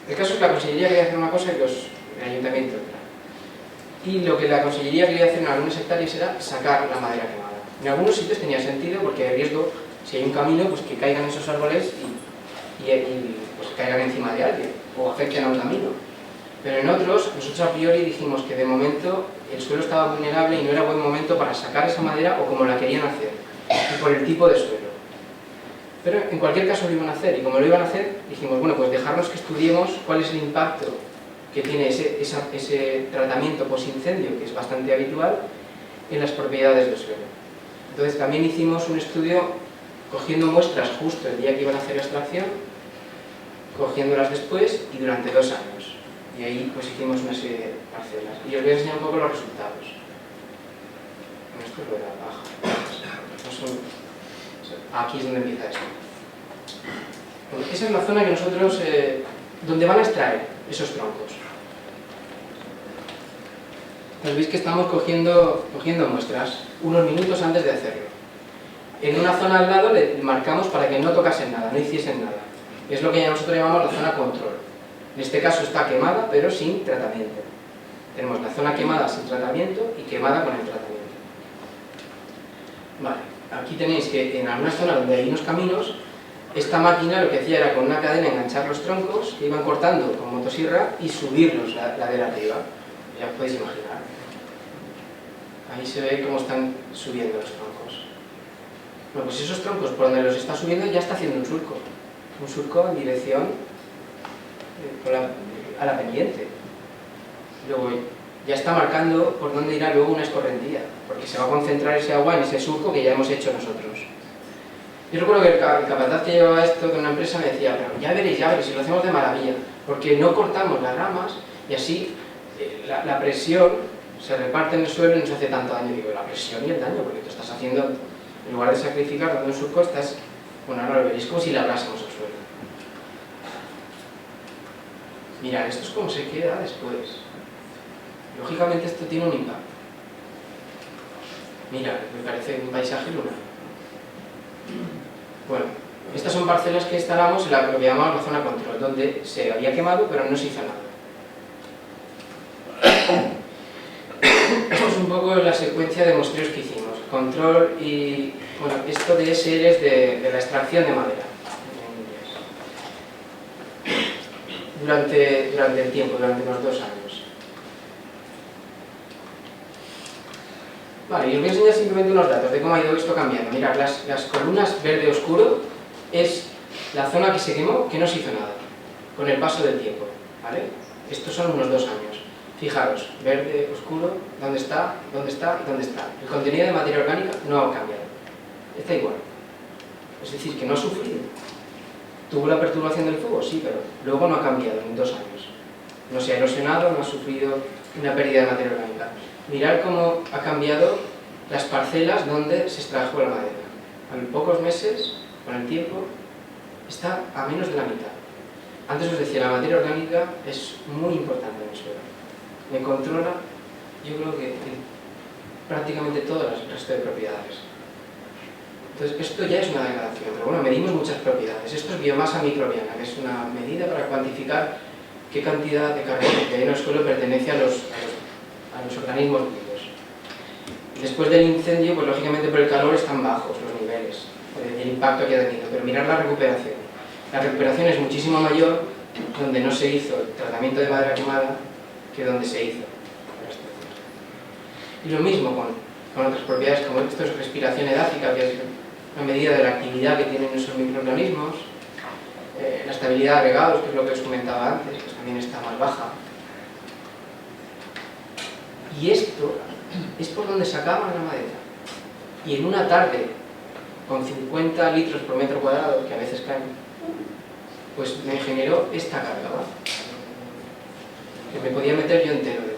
El caso es que la Consellería quería hacer una cosa y el Ayuntamiento otra. Y lo que la Consellería quería hacer en algunas hectáreas era sacar la madera quemada. En algunos sitios tenía sentido porque hay riesgo, si hay un camino, pues que caigan esos árboles y pues caigan encima de alguien o afecten a un camino. Pero en otros, nosotros a priori dijimos que de momento el suelo estaba vulnerable y no era buen momento para sacar esa madera o como la querían hacer, y por el tipo de suelo. Pero en cualquier caso lo iban a hacer, y como lo iban a hacer, dijimos, bueno, pues dejarnos que estudiemos cuál es el impacto que tiene ese tratamiento post-incendio, que es bastante habitual, en las propiedades del suelo. Entonces también hicimos un estudio cogiendo muestras justo el día que iban a hacer la extracción, cogiéndolas después y durante 2 años. Y ahí pues hicimos una serie de parcelas. Y os voy a enseñar un poco los resultados. Esto es lo de la paja. Aquí es donde empieza esto. Bueno, esa es la zona que nosotros, donde van a extraer esos troncos. Pues veis que estamos cogiendo muestras unos minutos antes de hacerlo. En una zona al lado le marcamos para que no tocasen nada, no hiciesen nada. Es lo que nosotros llamamos la zona control. En este caso está quemada, pero sin tratamiento. Tenemos la zona quemada sin tratamiento y quemada con el tratamiento. Vale, aquí tenéis que en algunas zonas donde hay unos caminos, esta máquina lo que hacía era con una cadena enganchar los troncos que iban cortando con motosierra y subirlos la ladera arriba. Ya os podéis imaginar. Ahí se ve cómo están subiendo los troncos. Bueno, pues esos troncos por donde los está subiendo ya está haciendo un surco en dirección a la pendiente. Luego ya está marcando por dónde irá luego una escorrentía, porque se va a concentrar ese agua en ese surco que ya hemos hecho nosotros. Yo recuerdo que el capataz que llevaba esto de una empresa me decía, pero ya veréis, si lo hacemos de maravilla, porque no cortamos las ramas y así la presión se reparte en el suelo y no se hace tanto daño. Digo, la presión y el daño, porque tú estás haciendo, en lugar de sacrificar dando en sus costas, bueno, ahora lo veréis como si labrásemos el suelo. Mirad, esto es como se queda después. Lógicamente esto tiene un impacto. Mirad, me parece un paisaje lunar. Bueno, estas son parcelas que instalamos en lo que llamamos la zona control, donde se había quemado pero no se hizo nada. Esto es un poco la secuencia de muestreos que hicimos. Control y... bueno, esto de SL es de la extracción de madera. Durante el tiempo, durante los 2 años. Vale, y os voy a enseñar simplemente unos datos de cómo ha ido esto cambiando. Mirad, las columnas verde oscuro es la zona que se quemó, que no se hizo nada, con el paso del tiempo, ¿vale? Estos son unos 2 años. Fijaros, verde oscuro, ¿dónde está? ¿Dónde está? ¿Dónde está? El contenido de materia orgánica no ha cambiado. Está igual. Es decir, que no ha sufrido. ¿Tuvo la perturbación del fuego? Sí, pero luego no ha cambiado en 2 años. No se ha erosionado, no ha sufrido una pérdida de materia orgánica. Mirad cómo ha cambiado las parcelas donde se extrajo la madera. En pocos meses, con el tiempo, está a menos de la mitad. Antes os decía, la materia orgánica es muy importante en el suelo. Me controla, yo creo que prácticamente todo el resto de propiedades. Entonces, esto ya es una degradación, pero bueno, medimos muchas propiedades. Esto es biomasa microbiana, que es una medida para cuantificar qué cantidad de carbono que hay en el suelo pertenece a los organismos vivos. Después del incendio, pues lógicamente por el calor están bajos los niveles, el impacto que ha tenido, pero mirad la recuperación. La recuperación es muchísimo mayor donde no se hizo el tratamiento de madera quemada que donde se hizo. Y lo mismo con otras propiedades, como esto es respiración edáfica, que es una medida de la actividad que tienen esos microorganismos, la estabilidad de agregados, que es lo que os comentaba antes, que también está más baja. Y esto es por donde sacaban la madera. Y en una tarde, con 50 litros por metro cuadrado, que a veces caen, pues me generó esta carga, ¿va? Que me podía meter yo entero dentro.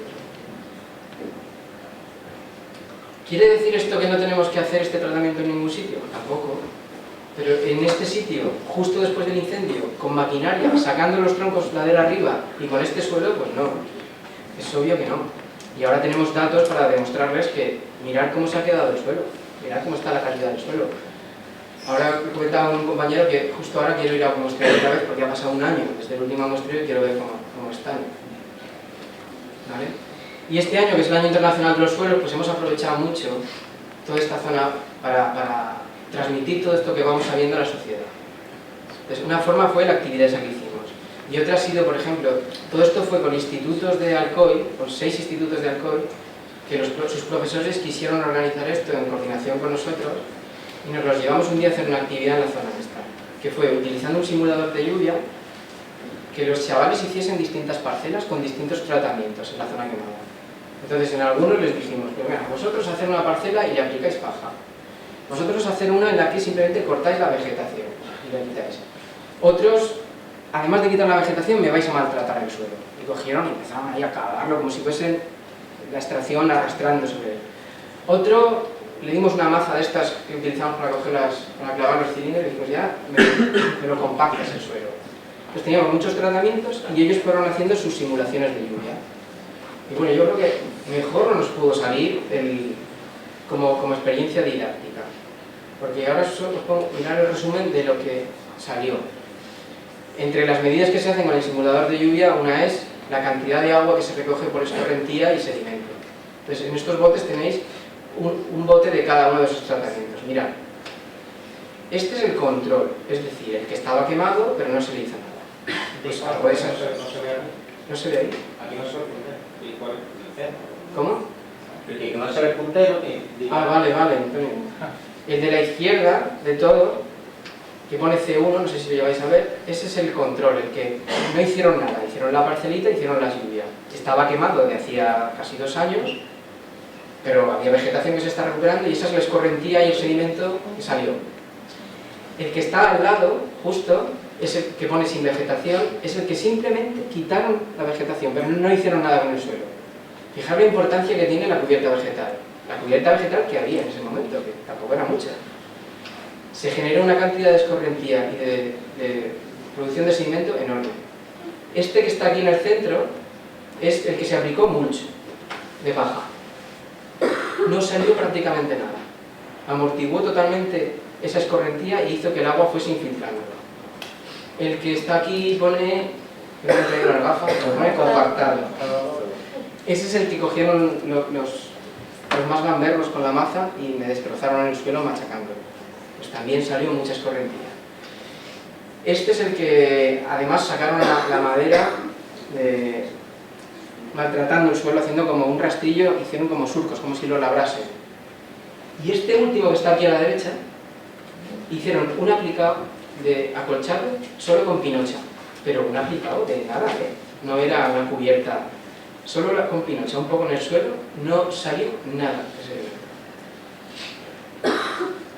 ¿Quiere decir esto que no tenemos que hacer este tratamiento en ningún sitio? Tampoco. Pero en este sitio, justo después del incendio, con maquinaria, sacando los troncos ladera arriba y con este suelo, pues no. Es obvio que no. Y ahora tenemos datos para demostrarles que mirad cómo se ha quedado el suelo, mirad cómo está la calidad del suelo. Ahora comentaba un compañero que justo ahora quiero ir a muestrear otra vez porque ha pasado un año desde el último muestreo y quiero ver cómo están. ¿Vale? Y este año, que es el Año Internacional de los Suelos, pues hemos aprovechado mucho toda esta zona para transmitir todo esto que vamos sabiendo a la sociedad. Entonces, una forma fue la actividad esa que hicimos. Y otra ha sido, por ejemplo, todo esto fue con institutos de Alcoy, con 6 institutos de Alcoy, que sus profesores quisieron organizar esto en coordinación con nosotros y nos los llevamos un día a hacer una actividad en la zona esta, que fue utilizando un simulador de lluvia, que los chavales hiciesen distintas parcelas con distintos tratamientos en la zona quemada. Entonces, en algunos les dijimos, pues mira, vosotros hacer una parcela y le aplicáis paja. Vosotros hacer una en la que simplemente cortáis la vegetación y la quitáis. Otros, además de quitar la vegetación, me vais a maltratar el suelo. Y cogieron y empezaron ahí a cavarlo como si fuesen la extracción arrastrando sobre él. Otro, le dimos una maza de estas que utilizamos para clavar los cilindros y dijimos, ya me lo compactas el suelo. Entonces teníamos muchos tratamientos y ellos fueron haciendo sus simulaciones de lluvia. Y bueno, yo creo que mejor no nos pudo salir como experiencia didáctica. Porque ahora os pongo mirar el resumen de lo que salió. Entre las medidas que se hacen con el simulador de lluvia, una es la cantidad de agua que se recoge por escorrentía y sedimento. Entonces, en estos botes tenéis un bote de cada uno de esos tratamientos. Mirad, este es el control, es decir, el que estaba quemado, pero no se le hizo nada. Pues, ¿no se ve ahí?
Aquí no se ve el puntero. ¿Y cuál es el
¿Cómo?
que no se ve el puntero.
Vale, Antonio. El de la izquierda, de todo, que pone C1, no sé si lo lleváis a ver, ese es el control, el que no hicieron nada, hicieron la parcelita, hicieron la lluvia. Estaba quemado desde hacía casi 2 años, pero había vegetación que se está recuperando y esa es la escorrentía y el sedimento que salió. El que está al lado, justo, es el que pone sin vegetación, es el que simplemente quitaron la vegetación, pero no hicieron nada con el suelo. Fijaros la importancia que tiene la cubierta vegetal. La cubierta vegetal que había en ese momento, que tampoco era mucha. Se generó una cantidad de escorrentía y de producción de sedimento enorme. Este que está aquí en el centro es el que se aplicó mulch de paja. No salió prácticamente nada. Amortiguó totalmente esa escorrentía y hizo que el agua fuese infiltrando. El que está aquí pone, creo que traigo las gafas, pone compactado. Ese es el que cogieron los más gamberros con la maza y me destrozaron el suelo machacando. Pues también salió mucha escorrentía. Este es el que además sacaron la madera maltratando el suelo, haciendo como un rastrillo, hicieron como surcos, como si lo labrasen. Y este último que está aquí a la derecha, hicieron un aplicado de acolchado solo con pinocha, pero un aplicado de nada, no era una cubierta, solo con pinocha, un poco en el suelo, no salió nada.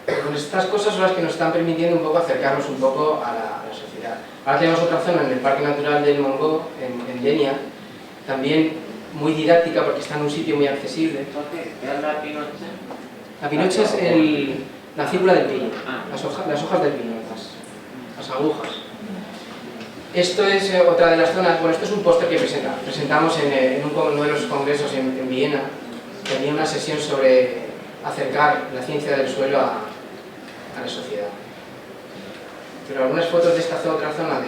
Pues estas cosas son las que nos están permitiendo un poco acercarnos un poco a la sociedad. Ahora tenemos otra zona en el Parque Natural del Mongó, en Denia, también muy didáctica porque está en un sitio muy accesible.
¿Qué es la pinocha?
La pinocha es la cípula del pino, las hojas del pino, las agujas. Esto es otra de las zonas, bueno, esto es un póster que presentamos en uno de los congresos en Viena, que había una sesión sobre acercar la ciencia del suelo a la sociedad. Pero algunas fotos de esta otra zona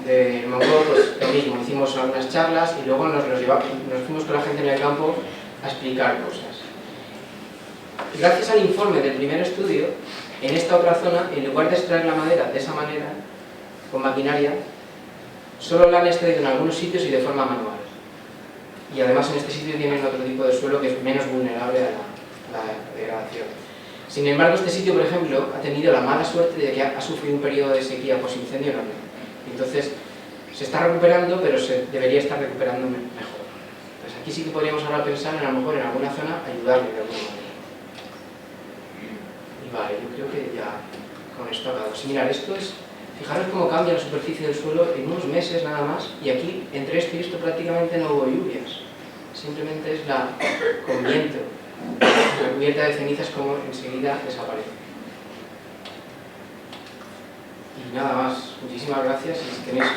de Mongó, pues lo mismo, hicimos algunas charlas y luego nos fuimos con la gente en el campo a explicar cosas. Gracias al informe del primer estudio, en esta otra zona, en lugar de extraer la madera de esa manera, con maquinaria, solo la han extraído en algunos sitios y de forma manual. Y además en este sitio tienen otro tipo de suelo que es menos vulnerable a la degradación. Sin embargo, este sitio, por ejemplo, ha tenido la mala suerte de que ha sufrido un periodo de sequía posincendio enorme. Entonces, se está recuperando, pero se debería estar recuperando mejor. Entonces, aquí sí que podríamos ahora pensar en, a lo mejor, en alguna zona, ayudarle de alguna manera. Y vale, yo creo que ya con esto acabamos. Sí, mirad, esto es... Fijaros cómo cambia la superficie del suelo en unos meses nada más, y aquí, entre esto y esto, prácticamente no hubo lluvias. Simplemente es con viento. La cubierta de cenizas como enseguida desaparece. Y nada más. Muchísimas gracias y si tenéis...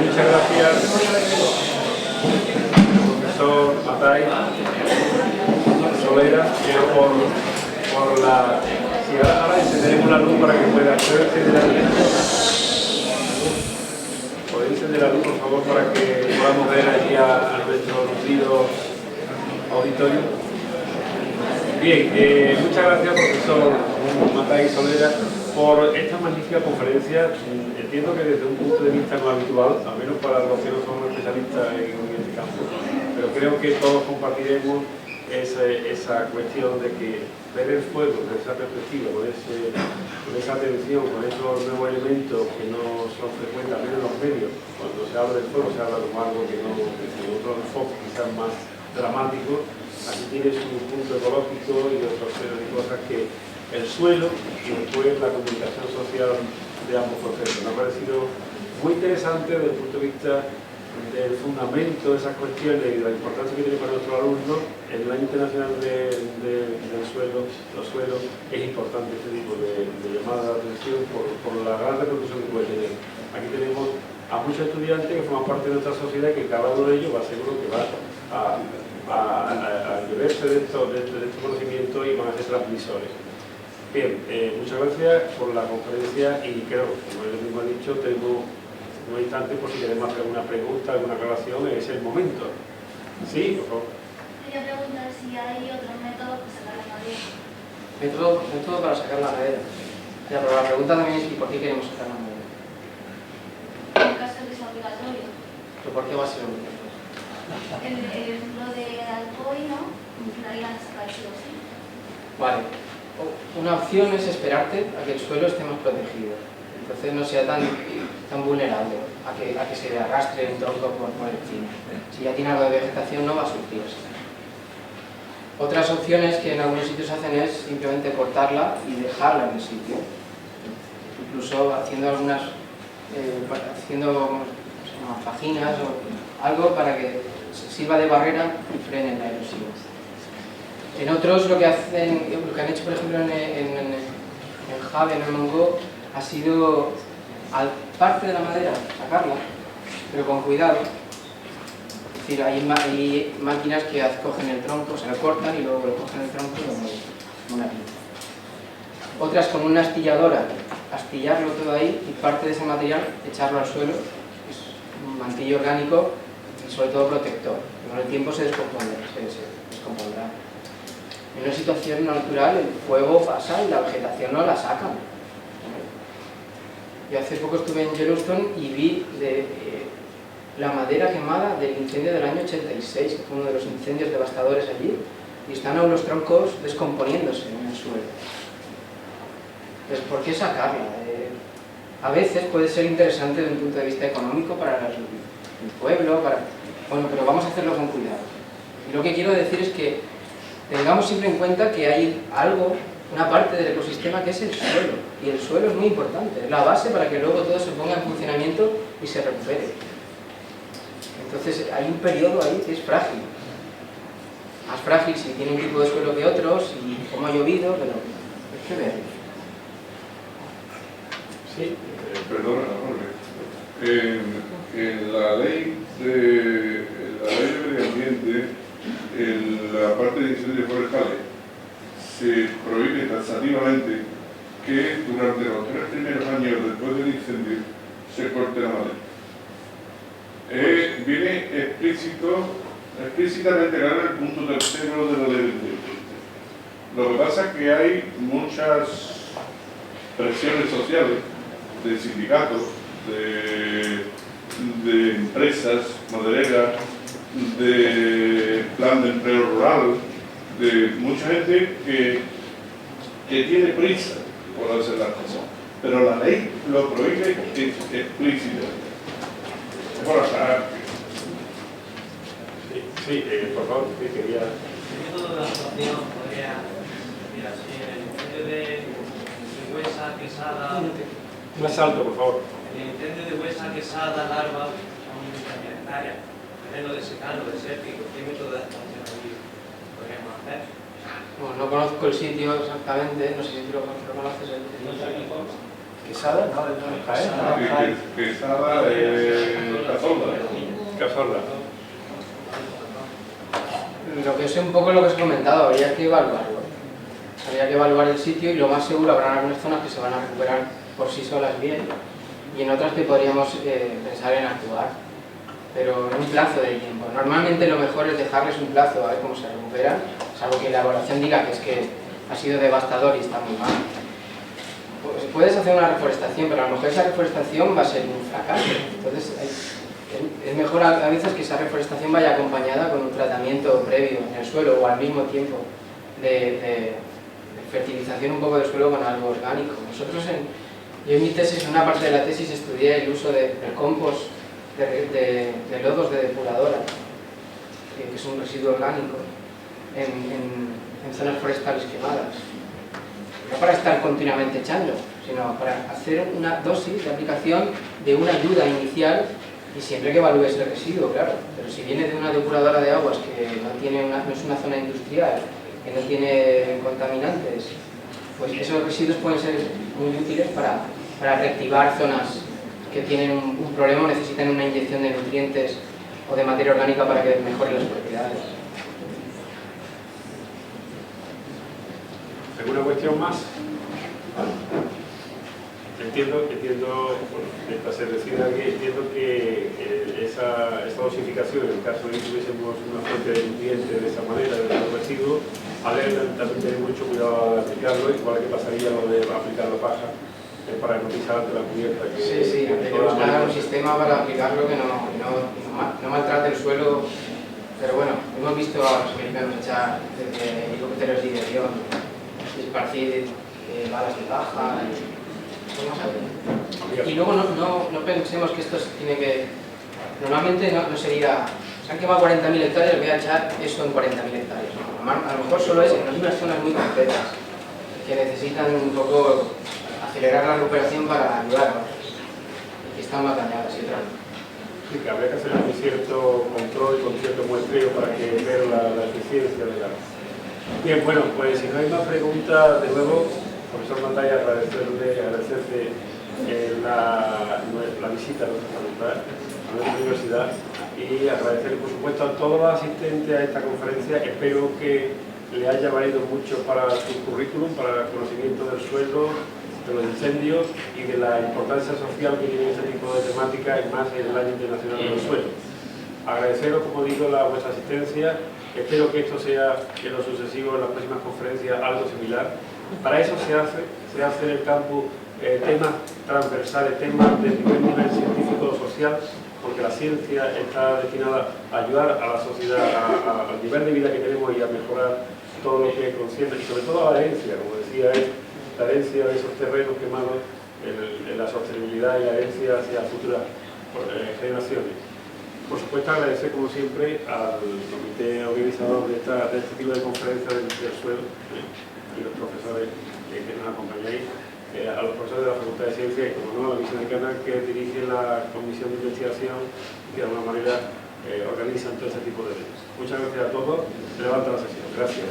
Muchas gracias, profesor Matay, Solera, por la... Si ahora encenderemos la luz para que pueda encender la luz. ¿Podéis encender la luz, por favor, para que podamos ver allí a nuestro nutrido auditorio? Bien, muchas gracias, profesor Matay Solera, por esta magnífica conferencia. Entiendo que desde un punto de vista no habitual, al menos para los que no somos especialistas en este campo, pero creo que todos compartiremos esa cuestión de que ver el fuego desde esa perspectiva, con esa atención, con esos nuevos elementos que no son frecuentes, al menos en los medios. Cuando se habla del fuego se habla como algo que no, con otro enfoque quizás más dramático. Aquí tiene su punto ecológico y otros series de cosas que el suelo y después la comunicación social de ambos procesos. Me ha parecido muy interesante desde el punto de vista del fundamento de esas cuestiones y de la importancia que tiene para nuestros alumnos. El Año Internacional del Suelo, los suelos, es importante este tipo de llamada de atención por la gran repercusión que puede tener. Aquí tenemos a muchos estudiantes que forman parte de nuestra sociedad y que cada uno de ellos va seguro que va a beberse de estos conocimientos y van a ser transmisores. Bien, muchas gracias por la conferencia y creo, como él mismo ha dicho, tengo un instante por si queremos hacer alguna pregunta, alguna aclaración, es el momento. Sí, por favor.
Quería preguntar si hay otros métodos para sacar la madera.
Método para sacar la madera. Ya, pero la pregunta también es ¿y por qué queremos sacar la madera?
En caso de que sea obligatorio.
¿Pero por qué va a ser obligatorio?
El ejemplo de Alcoy, ¿no? La iban a sacar sí o sí.
Vale. Una opción es esperarte a que el suelo esté más protegido. Entonces no sea tan vulnerable a que se le arrastre un tronco por encima. Si ya tiene algo de vegetación no va a sufrir eso. Otras opciones que en algunos sitios hacen es simplemente cortarla y dejarla en el sitio. Incluso haciendo algunas fajinas o algo para que sirva de barrera y frene la erosión. En otros lo que han hecho por ejemplo en Jave, en Mongo, ha sido al parte de la madera sacarla, pero con cuidado. Es decir, hay máquinas que cogen el tronco, se lo cortan y luego lo cogen el tronco y lo mueven como una pinza. Otras con una astilladora, astillarlo todo ahí y parte de ese material echarlo al suelo. Es un mantillo orgánico y sobre todo protector. Con el tiempo se descompondrá. En una situación natural el fuego pasa y la vegetación no la sacan. Yo hace poco estuve en Yellowstone y vi la madera quemada del incendio del año 86, que fue uno de los incendios devastadores allí, y están aún los troncos descomponiéndose en el suelo. Entonces, ¿por qué sacarla? A veces puede ser interesante desde un punto de vista económico para el pueblo, bueno, pero vamos a hacerlo con cuidado. Y lo que quiero decir es que tengamos siempre en cuenta que hay una parte del ecosistema que es el suelo, y el suelo es muy importante, es la base para que luego todo se ponga en funcionamiento y se recupere. Entonces hay un periodo ahí que es frágil, más frágil si tiene un tipo de suelo que otros y cómo ha llovido, pero hay que verlo.
Sí.
Perdona, Jorge. En la ley de medio ambiente, en la parte de incendios forestales, se prohíbe taxativamente que durante los 3 primeros años después del incendio se corte la madera. Viene explícitamente claro el punto tercero de la ley del medio ambiente. Lo que pasa es que hay muchas presiones sociales de sindicatos, de empresas madereras, de plan de empleo rural, de mucha gente que tiene prisa por hacer las cosas, pero la ley lo prohíbe explícitamente. Es por aclarar.
Sí, por favor, sí, quería...
El método de la actuación podría decir así, en el incendio de Huesa, Quesada...
Más alto, por favor.
En el incendio de Huesa, Quesada, Larva, son hectáreas. Terreno de secano, desértico, ¿qué método de actuación aquí podríamos hacer?
Bueno, no conozco el sitio exactamente, no sé si lo conoces.
Quesada, no, de Jaén.
Quesada, Cazorla.
Lo que sé un poco lo que os he comentado, habría que evaluarlo. Habría que evaluar el sitio y lo más seguro habrá algunas zonas que se van a recuperar por sí solas bien y en otras que podríamos pensar en actuar, pero en un plazo de tiempo. Normalmente lo mejor es dejarles un plazo a ver cómo se recuperan, salvo que la evaluación diga que es que ha sido devastador y está muy mal. Pues puedes hacer una reforestación, pero a lo mejor esa reforestación va a ser un fracaso. Entonces es mejor a veces que esa reforestación vaya acompañada con un tratamiento previo en el suelo o al mismo tiempo de fertilización un poco del suelo con algo orgánico. Yo en mi tesis, en una parte de la tesis, estudié el uso del compost de lodos de depuradora, que es un residuo orgánico, en zonas forestales quemadas. No para estar continuamente echando, sino para hacer una dosis de aplicación de una ayuda inicial y siempre que evalúes el residuo, claro. Pero si viene de una depuradora de aguas que no es una zona industrial, que no tiene contaminantes, pues esos residuos pueden ser muy útiles para reactivar zonas que tienen un problema o necesitan una inyección de nutrientes o de materia orgánica para que mejoren las propiedades.
¿Alguna cuestión más? Entiendo bueno, mientras se decide aquí, entiendo que esa dosificación, en el caso de que tuviésemos una fuente de nutrientes de esa manera, de los residuos, también tener mucho cuidado al aplicarlo, igual que pasaría lo de aplicar la paja, para no pisar ante la cubierta.
Sí, hay que buscar un sistema para aplicarlo que no maltrate el suelo Pero bueno, hemos visto a los americanos echar desde helicópteros de dirección, esparcir balas de paja y luego no pensemos que esto tiene que... Normalmente no sería... Se han quemado 40.000 hectáreas, voy a echar eso en 40.000 hectáreas. ¿No? A lo mejor solo es en unas zonas muy concretas que necesitan un poco acelerar la recuperación para ayudar a otros que están más dañadas y otras no.
Sí, que habría que hacer un cierto control y con cierto muestreo para que ver la eficiencia de la... Bien, bueno, pues si no hay más preguntas, de nuevo, profesor Mandaya, agradecerte la visita a nuestra facultad, a nuestra universidad, y agradecer por supuesto a todos los asistentes a esta conferencia. Espero que le haya valido mucho para su currículum, para el conocimiento del suelo, de los incendios y de la importancia social que tiene este tipo de temática, y más en el Año Internacional del Suelo. Agradeceros, como digo, vuestra asistencia. Espero que esto sea en lo sucesivo, en las próximas conferencias, algo similar. Para eso se hace en el campus temas transversales, temas de nivel científico o social, porque la ciencia está destinada a ayudar a la sociedad, al nivel de vida que tenemos y a mejorar todo lo que concierne, y sobre todo a la herencia, como decía él, la herencia de esos terrenos quemados, la sostenibilidad y la herencia hacia futuras generaciones. Por supuesto, agradecer como siempre al comité organizador de este tipo de conferencias del suelo y los profesores que nos acompañáis, a los profesores de la Facultad de Ciencias y, como no, a la Misión de Canal, que dirige la Comisión de Investigación y que de alguna manera organizan todo este tipo de eventos. Muchas gracias a todos. Se levanta la sesión. Gracias.